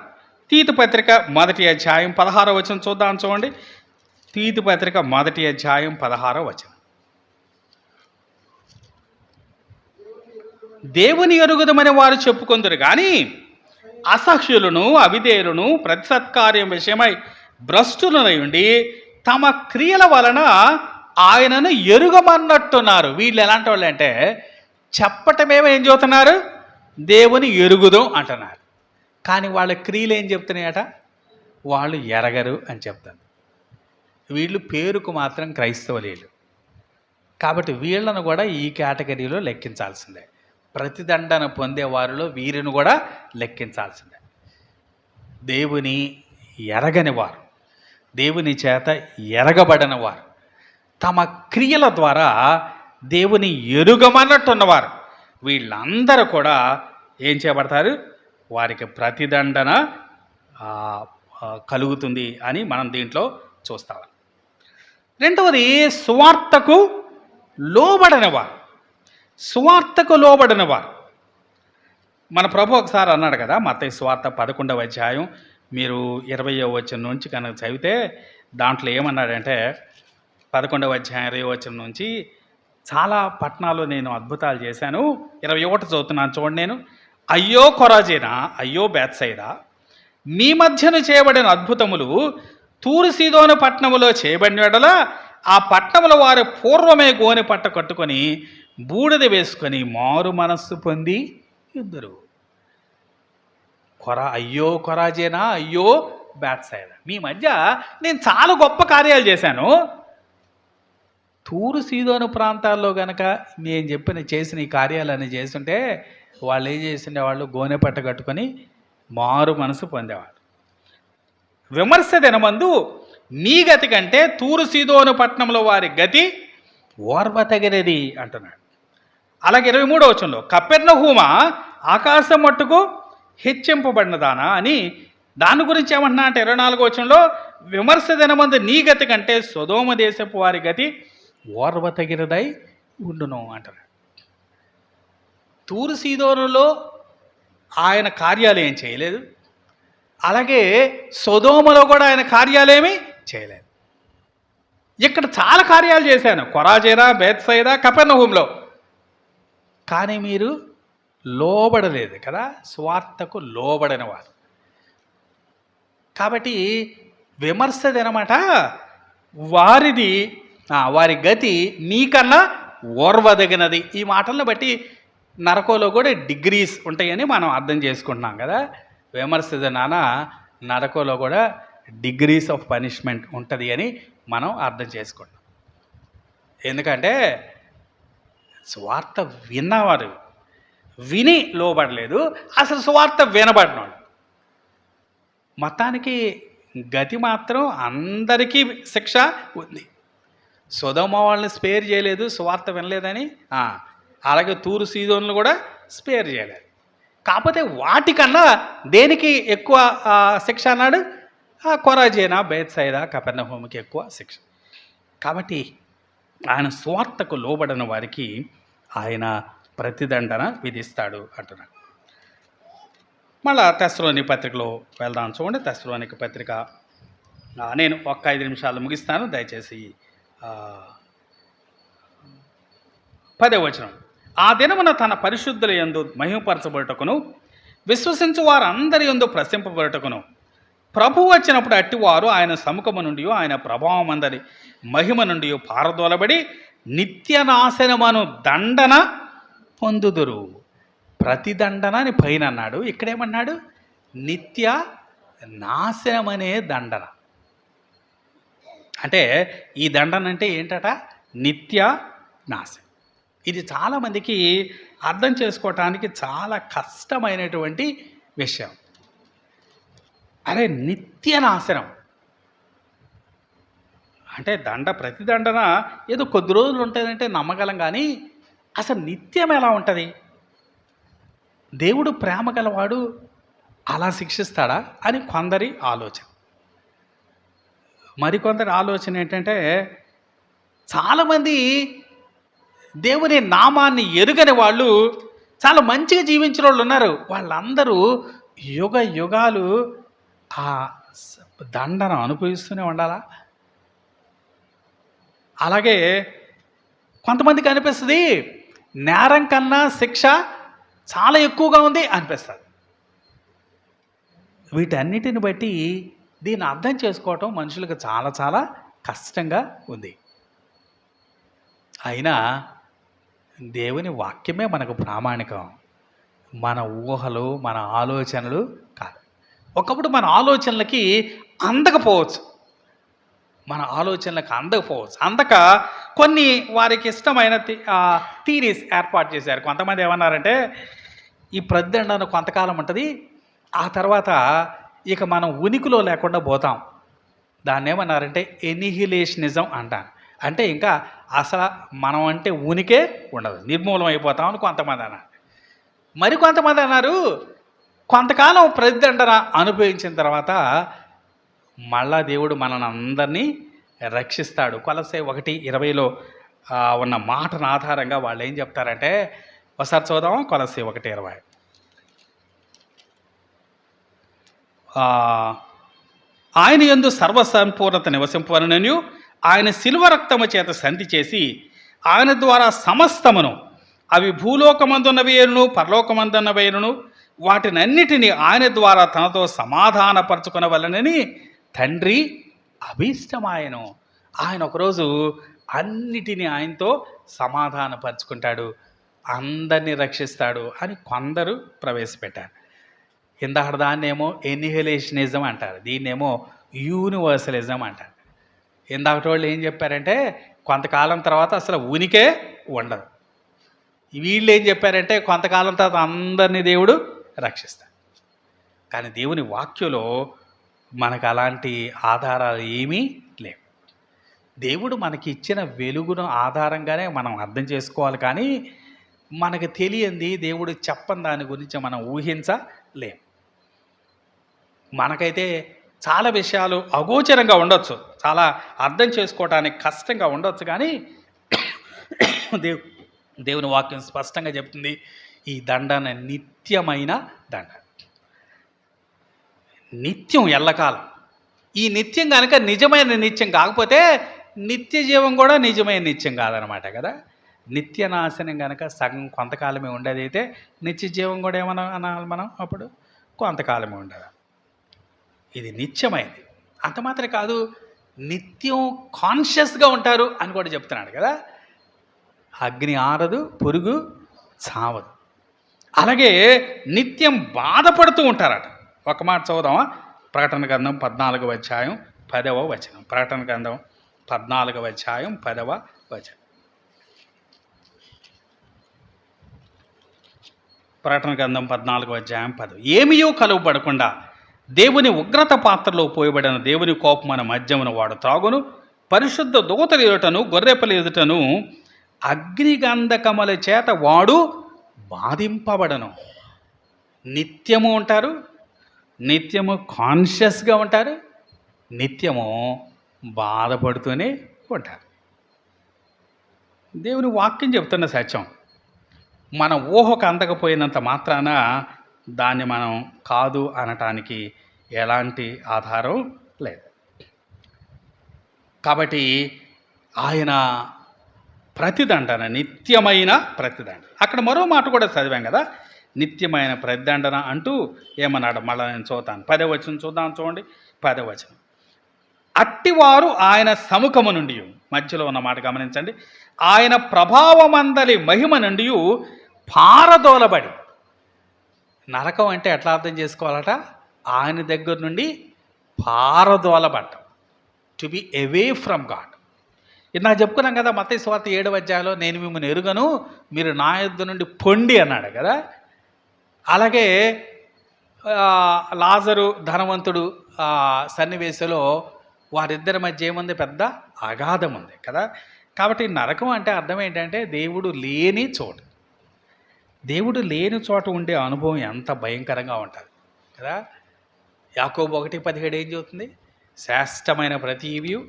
తీతు పత్రిక 1వ అధ్యాయం 16వ వచనం చూద్దాం. చూడండి, తీతు పత్రిక 1వ అధ్యాయం 16వ వచనం. దేవుని ఎరుగుదమని వారు చెప్పుకొందురు కానీ అసహ్యులను అవిధేయులను ప్రతి సత్కార్యం విషయమై భ్రష్టులనై ఉండి తమ క్రియల వలన ఆయనను ఎరుగమన్నట్టున్నారు. వీళ్ళు ఎలాంటి వాళ్ళు అంటే చెప్పటమేమో ఏం చెబుతున్నారు? దేవుని ఎరుగుదాం అంటున్నారు. కానీ వాళ్ళ క్రియలు ఏం చెప్తున్నాయట? వాళ్ళు ఎరగరు అని చెప్తారు. వీళ్ళు పేరుకు మాత్రం క్రైస్తవులు. కాబట్టి వీళ్ళను కూడా ఈ కేటగిరీలో లెక్కించాల్సిందే. ప్రతిదండన పొందేవారిలో వీరిని కూడా లెక్కించాల్సిందే. దేవుని ఎరగని వారు, దేవుని చేత ఎరగబడిన వారు, తమ క్రియల ద్వారా దేవుని ఎరుగమన్నట్టున్నవారు, వీళ్ళందరూ కూడా ఏం చేయబడతారు? వారికి ప్రతిదండన కలుగుతుంది అని మనం దీంట్లో చూస్తాం. రెండవది, సువార్తకు లోబడనివారు. సువార్తకు లోబడినవారు. మన ప్రభు ఒకసారి అన్నాడు కదా, మత్తయి సువార్త 11వ అధ్యాయం మీరు 20వ వచనం నుంచి కనుక చదివితే దాంట్లో ఏమన్నాడంటే, 11వ అధ్యాయం 20వ వచనం నుంచి, చాలా పట్టణాల్లో నేను అద్భుతాలు చేశాను. 21 చదువుతున్నాను చూడండి. నేను, అయ్యో కొరాజీనా, అయ్యో బేత్సయిదా, మీ మధ్యను చేయబడిన అద్భుతములు తూరు సీదోను పట్టణములో చేయబడిన యెడల ఆ పట్టణముల వారు పూర్వమే గోనె పట్ట కట్టుకొని బూడిద వేసుకొని మారు మనస్సు పొంది ఇద్దరు. అయ్యో కొరాజేనా, అయ్యో బేత్సయిదా, మీ మధ్య నేను చాలా గొప్ప కార్యాలు చేశాను. తూరు సీదోను ప్రాంతాల్లో కనుక నేను చేసిన ఈ కార్యాలన్నీ చేస్తుంటే వాళ్ళు ఏం చేస్తుండే, వాళ్ళు గోనె పట్ట కట్టుకొని మారు మనసు పొందేవాడు. విమర్శ దినమందు మీ గతి కంటే తూరు సీదోను పట్టణంలో వారి గతి ఓర్వతగినది అంటున్నాడు. అలాగే 23వ వచనంలో, కపెర్నహూమ ఆకాశం మట్టుకు హెచ్చింపబడినదానా అని దాని గురించి ఏమంటున్నా అంటే 24వ వచనంలో, విమర్శ దినమందు నీ గతి కంటే సొదోమ దేశపు వారి గతి ఓర్వతగినదై ఉండును అంటున్నాడు. తూరు సీదోనులో ఆయన కార్యాలు ఏం చేయలేదు, అలాగే సొదోమలో కూడా ఆయన కార్యాలేమీ చేయలేదు. ఇక్కడ చాలా కార్యాలు చేశాను, కొరాజేరా, బేత్సయిదా, కపెర్నహూములో, కానీ మీరు లోబడలేదు కదా, స్వార్థకు లోబడిన వారు. కాబట్టి విమర్శదనమాట వారి గతి మీకన్నా ఓర్వదగినది. ఈ మాటలను బట్టి నరకంలో కూడా డిగ్రీస్ ఉంటాయని మనం అర్థం చేసుకుంటున్నాం కదా. విమర్శదనాన నరకంలో కూడా డిగ్రీస్ ఆఫ్ పనిష్మెంట్ ఉంటుంది అని మనం అర్థం చేసుకుంటాం. ఎందుకంటే స్వార్థ విన్నవారు విని లోబడలేదు, అసలు స్వార్థ వినబడినాడు. మొత్తానికి గతి మాత్రం అందరికీ శిక్ష ఉంది. సొదొమ వాళ్ళని స్పేర్ చేయలేదు స్వార్థ వినలేదని, అలాగే తూరు సీదోన్లు కూడా స్పేర్ చేయలేదు. కాకపోతే వాటికన్నా దేనికి ఎక్కువ శిక్ష అన్నాడు, కొరాజేనా, బేత్సయిదా, కపెర్నహూముకి ఎక్కువ శిక్ష. కాబట్టి ఆయన స్వార్థకు లోబడిన వారికి ఆయన ప్రతిదండన విధిస్తాడు అంటున్నాడు. మళ్ళా తెస్సలోనిక పత్రికలో వెళ్దాం చూడండి. తెస్సలోనిక పత్రిక నేను 5 నిమిషాలు ముగిస్తాను, దయచేసి 10వ వచనం. ఆ దినమున తన పరిశుద్ధుల యందు మహిమపరచబడుటకును విశ్వసించు వారందరి యందు ప్రశంపబడుటకును ప్రభువు వచ్చినప్పుడు అట్టివారు ఆయన సముఖము నుండి ఆయన ప్రభావం అందరి మహిమ నుండి పారదోలబడి నిత్య నాశనమను దండన పొందుదురు. ప్రతిదండన అని పైన అన్నాడు, ఇక్కడేమన్నాడు, నిత్య నాశనమనే దండన. అంటే ఈ దండన అంటే ఏంటట, నిత్య నాశనం. ఇది చాలామందికి అర్థం చేసుకోవటానికి చాలా కష్టమైనటువంటి విషయం. అరే నిత్య నాశనం అంటే ప్రతిదండన ఏదో కొద్ది రోజులు ఉంటుందంటే నమ్మగలం, కానీ అసలు నిత్యం ఎలా ఉంటుంది? దేవుడు ప్రేమ గలవాడు, అలా శిక్షిస్తాడా అని కొందరి ఆలోచన. మరికొందరి ఆలోచన ఏంటంటే, చాలామంది దేవుని నామాన్ని ఎరుగని వాళ్ళు చాలా మంచిగా జీవించిన వాళ్ళు ఉన్నారు. వాళ్ళందరూ యుగ యుగాలు ఆ దండన అనుభవిస్తూనే ఉండాలా? అలాగే కొంతమందికి అనిపిస్తుంది నేరం కన్నా శిక్ష చాలా ఎక్కువగా ఉంది అనిపిస్తుంది. వీటన్నిటిని బట్టి దీన్ని అర్థం చేసుకోవటం మనుషులకు చాలా చాలా కష్టంగా ఉంది. అయినా దేవుని వాక్యమే మనకు ప్రామాణికం, మన ఊహలు మన ఆలోచనలు కాదు. ఒకప్పుడు మన ఆలోచనలకి అందకపోవచ్చు, అందక కొన్ని వారికి ఇష్టమైన థీరీస్ ఏర్పాటు చేశారు. కొంతమంది ఏమన్నారంటే, ఈ ప్రతిదండన కొంతకాలం ఉంటుంది, ఆ తర్వాత ఇక మనం ఉనికిలో లేకుండా పోతాం. దాన్ని ఏమన్నారంటే ఎనిహిలేషనిజం అంటారు. అంటే ఇంకా అసలు మనం అంటే ఉనికే ఉండదు, నిర్మూలం అయిపోతాం అని కొంతమంది అన్నారు. మరికొంతమంది అన్నారు, కొంతకాలం ప్రతిదండన అనుభవించిన తర్వాత మళ్ళా దేవుడు మనల్ని అందరినీ రక్షిస్తాడు. కొలస్సే 1:20లో ఉన్న మాటను ఆధారంగా వాళ్ళు ఏం చెప్తారంటే, ఒకసారి చూద్దాం. కొలస్సే 1:20. ఆయన యందు సర్వసంపూర్ణత నివసింపవలననియు ఆయన శిలువ రక్తము చేత సంధి చేసి ఆయన ద్వారా సమస్తమును, అవి భూలోకమందున్నవేరును పరలోకమందున్నవేరును, వాటినన్నిటినీ ఆయన ద్వారా తనతో సమాధానపరచుకునవలనని తండ్రి అభీష్టమాయను. ఆయన ఒకరోజు అన్నిటినీ ఆయనతో సమాధానపరుచుకుంటాడు, అందరినీ రక్షిస్తాడు అని కొందరు ప్రవేశపెట్టారు. ఇందాక దాన్నేమో ఎన్నిహిలేషనిజం అంటారు, దీన్నేమో యూనివర్సలిజం అంటారు. ఇందాకటి వాళ్ళు ఏం చెప్పారంటే కొంతకాలం తర్వాత అసలు ఉనికే ఉండదు. వీళ్ళు ఏం చెప్పారంటే కొంతకాలం తర్వాత అందరినీ దేవుడు రక్షిస్తాడు. కానీ దేవుని వాక్యంలో మనకు అలాంటి ఆధారాలు ఏమీ లేవు. దేవుడు మనకి ఇచ్చిన వెలుగును ఆధారంగానే మనం అర్థం చేసుకోవాలి. కానీ మనకు తెలియంది, దేవుడు చెప్పని దాని గురించి మనం ఊహించలేం. మనకైతే చాలా విషయాలు అగోచరంగా ఉండొచ్చు, చాలా అర్థం చేసుకోవడానికి కష్టంగా ఉండొచ్చు. కానీ దేవుని వాక్యం స్పష్టంగా చెప్తుంది, ఈ దండన నిత్యమైన దండ, నిత్యం, ఎల్లకాలం. ఈ నిత్యం కనుక నిజమైన నిత్యం కాకపోతే నిత్య జీవం కూడా నిజమైన నిత్యం కాదనమాట కదా. నిత్య నాశనం కనుక సగం కొంతకాలమే ఉండేదైతే నిత్య జీవం కూడా ఏమన్నా అనాలి మనం, అప్పుడు కొంతకాలమే ఉండదు. ఇది నిత్యమైంది. అంత మాత్రమే కాదు, నిత్యం కాన్షియస్గా ఉంటారు అని కూడా చెప్తున్నాడు కదా. అగ్ని ఆరదు, పురుగు చావదు. అలాగే నిత్యం బాధపడుతూ ఉంటారట. ఒక మాట చదువుదామా? ప్రకటన గ్రంథం 14:10. ప్రకటన గ్రంథం 14:10. ప్రకటన గ్రంథం 14:10. ఏమీయూ కలువబడకుండా దేవుని ఉగ్రత పాత్రలో పోయబడిన దేవుని కోపమైన మద్యమును వాడు త్రాగును, పరిశుద్ధ దూతల ఎదుటను గొర్రెపిల్ల ఎదుటను అగ్నిగంధకముల చేత వాడు బాధింపబడను. నిత్యము ఉంటారు, నిత్యము కాన్షియస్గా ఉంటారు, నిత్యము బాధపడుతూనే ఉంటారు. దేవుని వాక్యం చెప్తున్న సత్యం. మన ఊహకు అందకపోయినంత మాత్రాన దాన్ని మనం కాదు అనటానికి ఎలాంటి ఆధారం లేదు. కాబట్టి ఆయన ప్రతిదండన, నిత్యమైన ప్రతిదండన. అక్కడ మరో మాట కూడా చదివాం కదా, నిత్యమైన ప్రతిదండన అంటూ ఏమన్నాడు. మళ్ళీ నేను చూద్దాను. 10వ వచనం చూద్దాం, చూడండి. 10వ వచనం. అట్టివారు ఆయన సముఖము నుండి, మధ్యలో ఉన్న మాట గమనించండి, ఆయన ప్రభావమందలి మహిమ నుండి పారదోలబడి. నరకం అంటే ఎట్లా అర్థం చేసుకోవాలట? ఆయన దగ్గర నుండి పారదోలబడ్డం, to be away from God. ఇది నాకు చెప్పుకున్నాం కదా, మత్తయి సువార్త 7వ అధ్యాయంలో నేను మిమ్మల్ని ఎరుగను, మీరు నా యొద్ద నుండి పొండి అన్నాడు కదా. అలాగే లాజరు ధనవంతుడు సన్నివేశంలో వారిద్దరి మధ్య ఏముంది? పెద్ద అగాధం ఉంది కదా. కాబట్టి నరకం అంటే అర్థం ఏంటంటే దేవుడు లేని చోటు. దేవుడు లేని చోట ఉండే అనుభవం ఎంత భయంకరంగా ఉంటుంది కదా. యాకోబు 1:17 ఏం చెబుతుంది? శ్రేష్టమైన ప్రతి ఈవియు,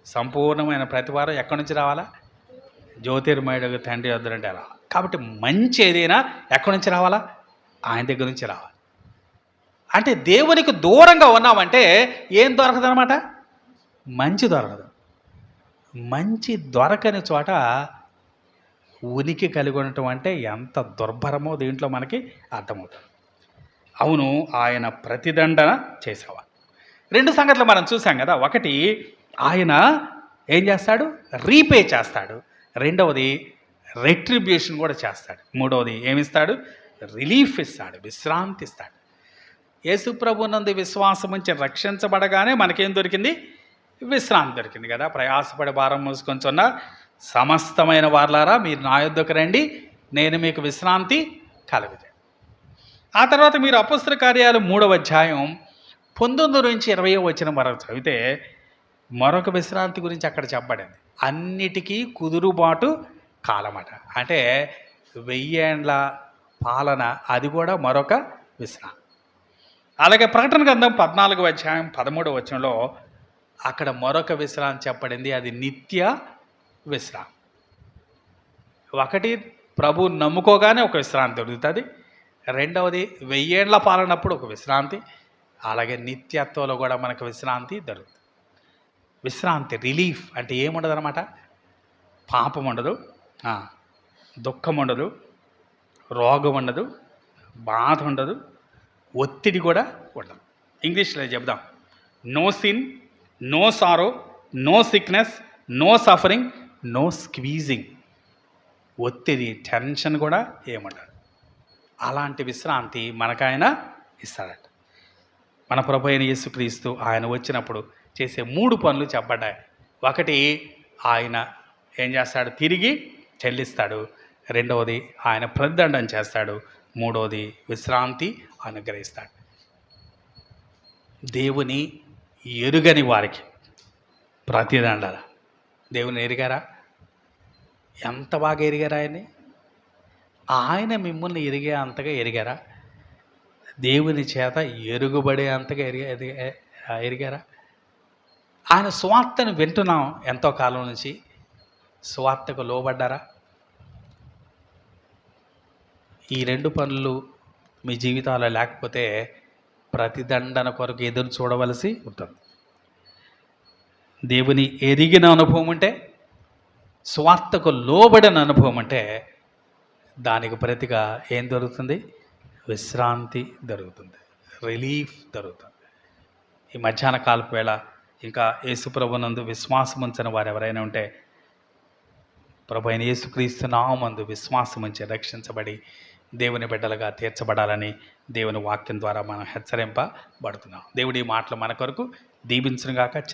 సంపూర్ణమైన ప్రతివారం ఎక్కడి నుంచి రావాలా? జ్యోతిర్మయుడు తండ్రి వద్ద నుండి రావాలి. కాబట్టి మంచి ఏదైనా ఎక్కడి నుంచి రావాలా? ఆయన దగ్గర నుంచి రావాలి. అంటే దేవునికి దూరంగా ఉన్నామంటే ఏం దొరకదనమాట? మంచి దొరకదు. మంచి దొరకని చోట ఉనికి కలిగి ఉండటం అంటే ఎంత దుర్భరమో దీంట్లో మనకి అర్థమవుతుంది. అవును, ఆయన ప్రతిదండన చేసేవాడు. 2 సంగతులు మనం చూసాం కదా. ఒకటి, ఆయన ఏం చేస్తాడు? రీపే చేస్తాడు. రెండవది, రెట్రిబ్యూషన్ కూడా చేస్తాడు. మూడవది ఏమిస్తాడు? రిలీఫ్ ఇస్తాడు, విశ్రాంతి ఇస్తాడు. యేసుప్రభు నందు విశ్వాసం ఉంచి రక్షించబడగానే మనకేం దొరికింది? విశ్రాంతి దొరికింది కదా. ప్రయాసపడి భారం మోసుకొంచున్న సమస్తమైన వారలారా మీరు నా యొద్దకు రండి, నేను మీకు విశ్రాంతి కలుగుతాను. ఆ తర్వాత మీరు అపొస్తలుల కార్యాలు 3వ అధ్యాయం 19 నుంచి 20వ వచనం వరకు చదివితే మరొక విశ్రాంతి గురించి అక్కడ చెప్పబడింది. అన్నిటికీ కుదురుబాటు కాలమట. అంటే 1000 ఏండ్ల పాలన, అది కూడా మరొక విశ్రాంతి. అలాగే ప్రకటన గ్రంథం 14వ అధ్యాయం 13వ వచనంలో అక్కడ మరొక విశ్రాంతి చెప్పబడింది. అది నిత్య విశ్రాంతి. ఒకటి ప్రభు నమ్ముకోగానే ఒక విశ్రాంతి దొరుకుతుంది. రెండవది 1000 ఏళ్ల పాలనప్పుడు ఒక విశ్రాంతి. అలాగే నిత్యత్వంలో కూడా మనకు విశ్రాంతి దొరుకుతుంది. విశ్రాంతి, రిలీఫ్ అంటే ఏముండదు అనమాట. పాపం ఉండదు, దుఃఖం ఉండదు, రోగం ఉండదు, బాధ ఉండదు, ఒత్తిడి కూడా ఉండదు. ఇంగ్లీష్లో చెప్దాం. No sin, no sorrow, no sickness, no suffering, no squeezing. ఒత్తిడి, టెన్షన్ కూడా ఏముండదు. అలాంటి విశ్రాంతి మనకాయన ఇస్తాడట. మన ప్రభు అయిన యేసుక్రీస్తు ఆయన వచ్చినప్పుడు చేసే 3 పనులు చెప్పబడ్డాయి. ఒకటి, ఆయన ఏం చేస్తాడు? తిరిగి చెల్లిస్తాడు. రెండవది, ఆయన ప్రతిదండం చేస్తాడు. మూడవది, విశ్రాంతి అనుగ్రహిస్తాడు. దేవుని ఎరుగని వారికి ప్రతిదండన. దేవుని ఎరిగారా? ఎంత బాగా ఎరిగారా ఆయన్ని? ఆయన మిమ్మల్ని ఎరిగే అంతగా ఎరిగారా? దేవుని చేత ఎరుగుబడే అంతగా ఎరిగారా? ఆయన సువార్తను వింటున్నాం ఎంతో కాలం నుంచి. సువార్తకు లోబడ్డారా? ఈ 2 పనులు మీ జీవితాల్లో లేకపోతే ప్రతిదండన కొరకు ఎదురు చూడవలసి ఉంటుంది. దేవుని ఎరిగిన అనుభవం ఉంటే, సువార్తకు లోబడిన అనుభవం అంటే, దానికి ప్రతిగా ఏం దొరుకుతుంది? విశ్రాంతి దొరుకుతుంది, రిలీఫ్ దొరుకుతుంది. ఈ మధ్యాహ్న కాలపు వేళ ఇంకా యేసుప్రభునందు విశ్వాసం ఉంచని వారు ఎవరైనా ఉంటే, ప్రభు అయిన యేసుక్రీస్తు నామమునందు విశ్వాసం ఉంచి రక్షించబడి దేవుని బిడ్డలుగా తీర్చబడాలని దేవుని వాక్యం ద్వారా మనం హెచ్చరింపబడుతున్నాం. దేవుడి మాటలు మన కొరకు దీవించునుగాక.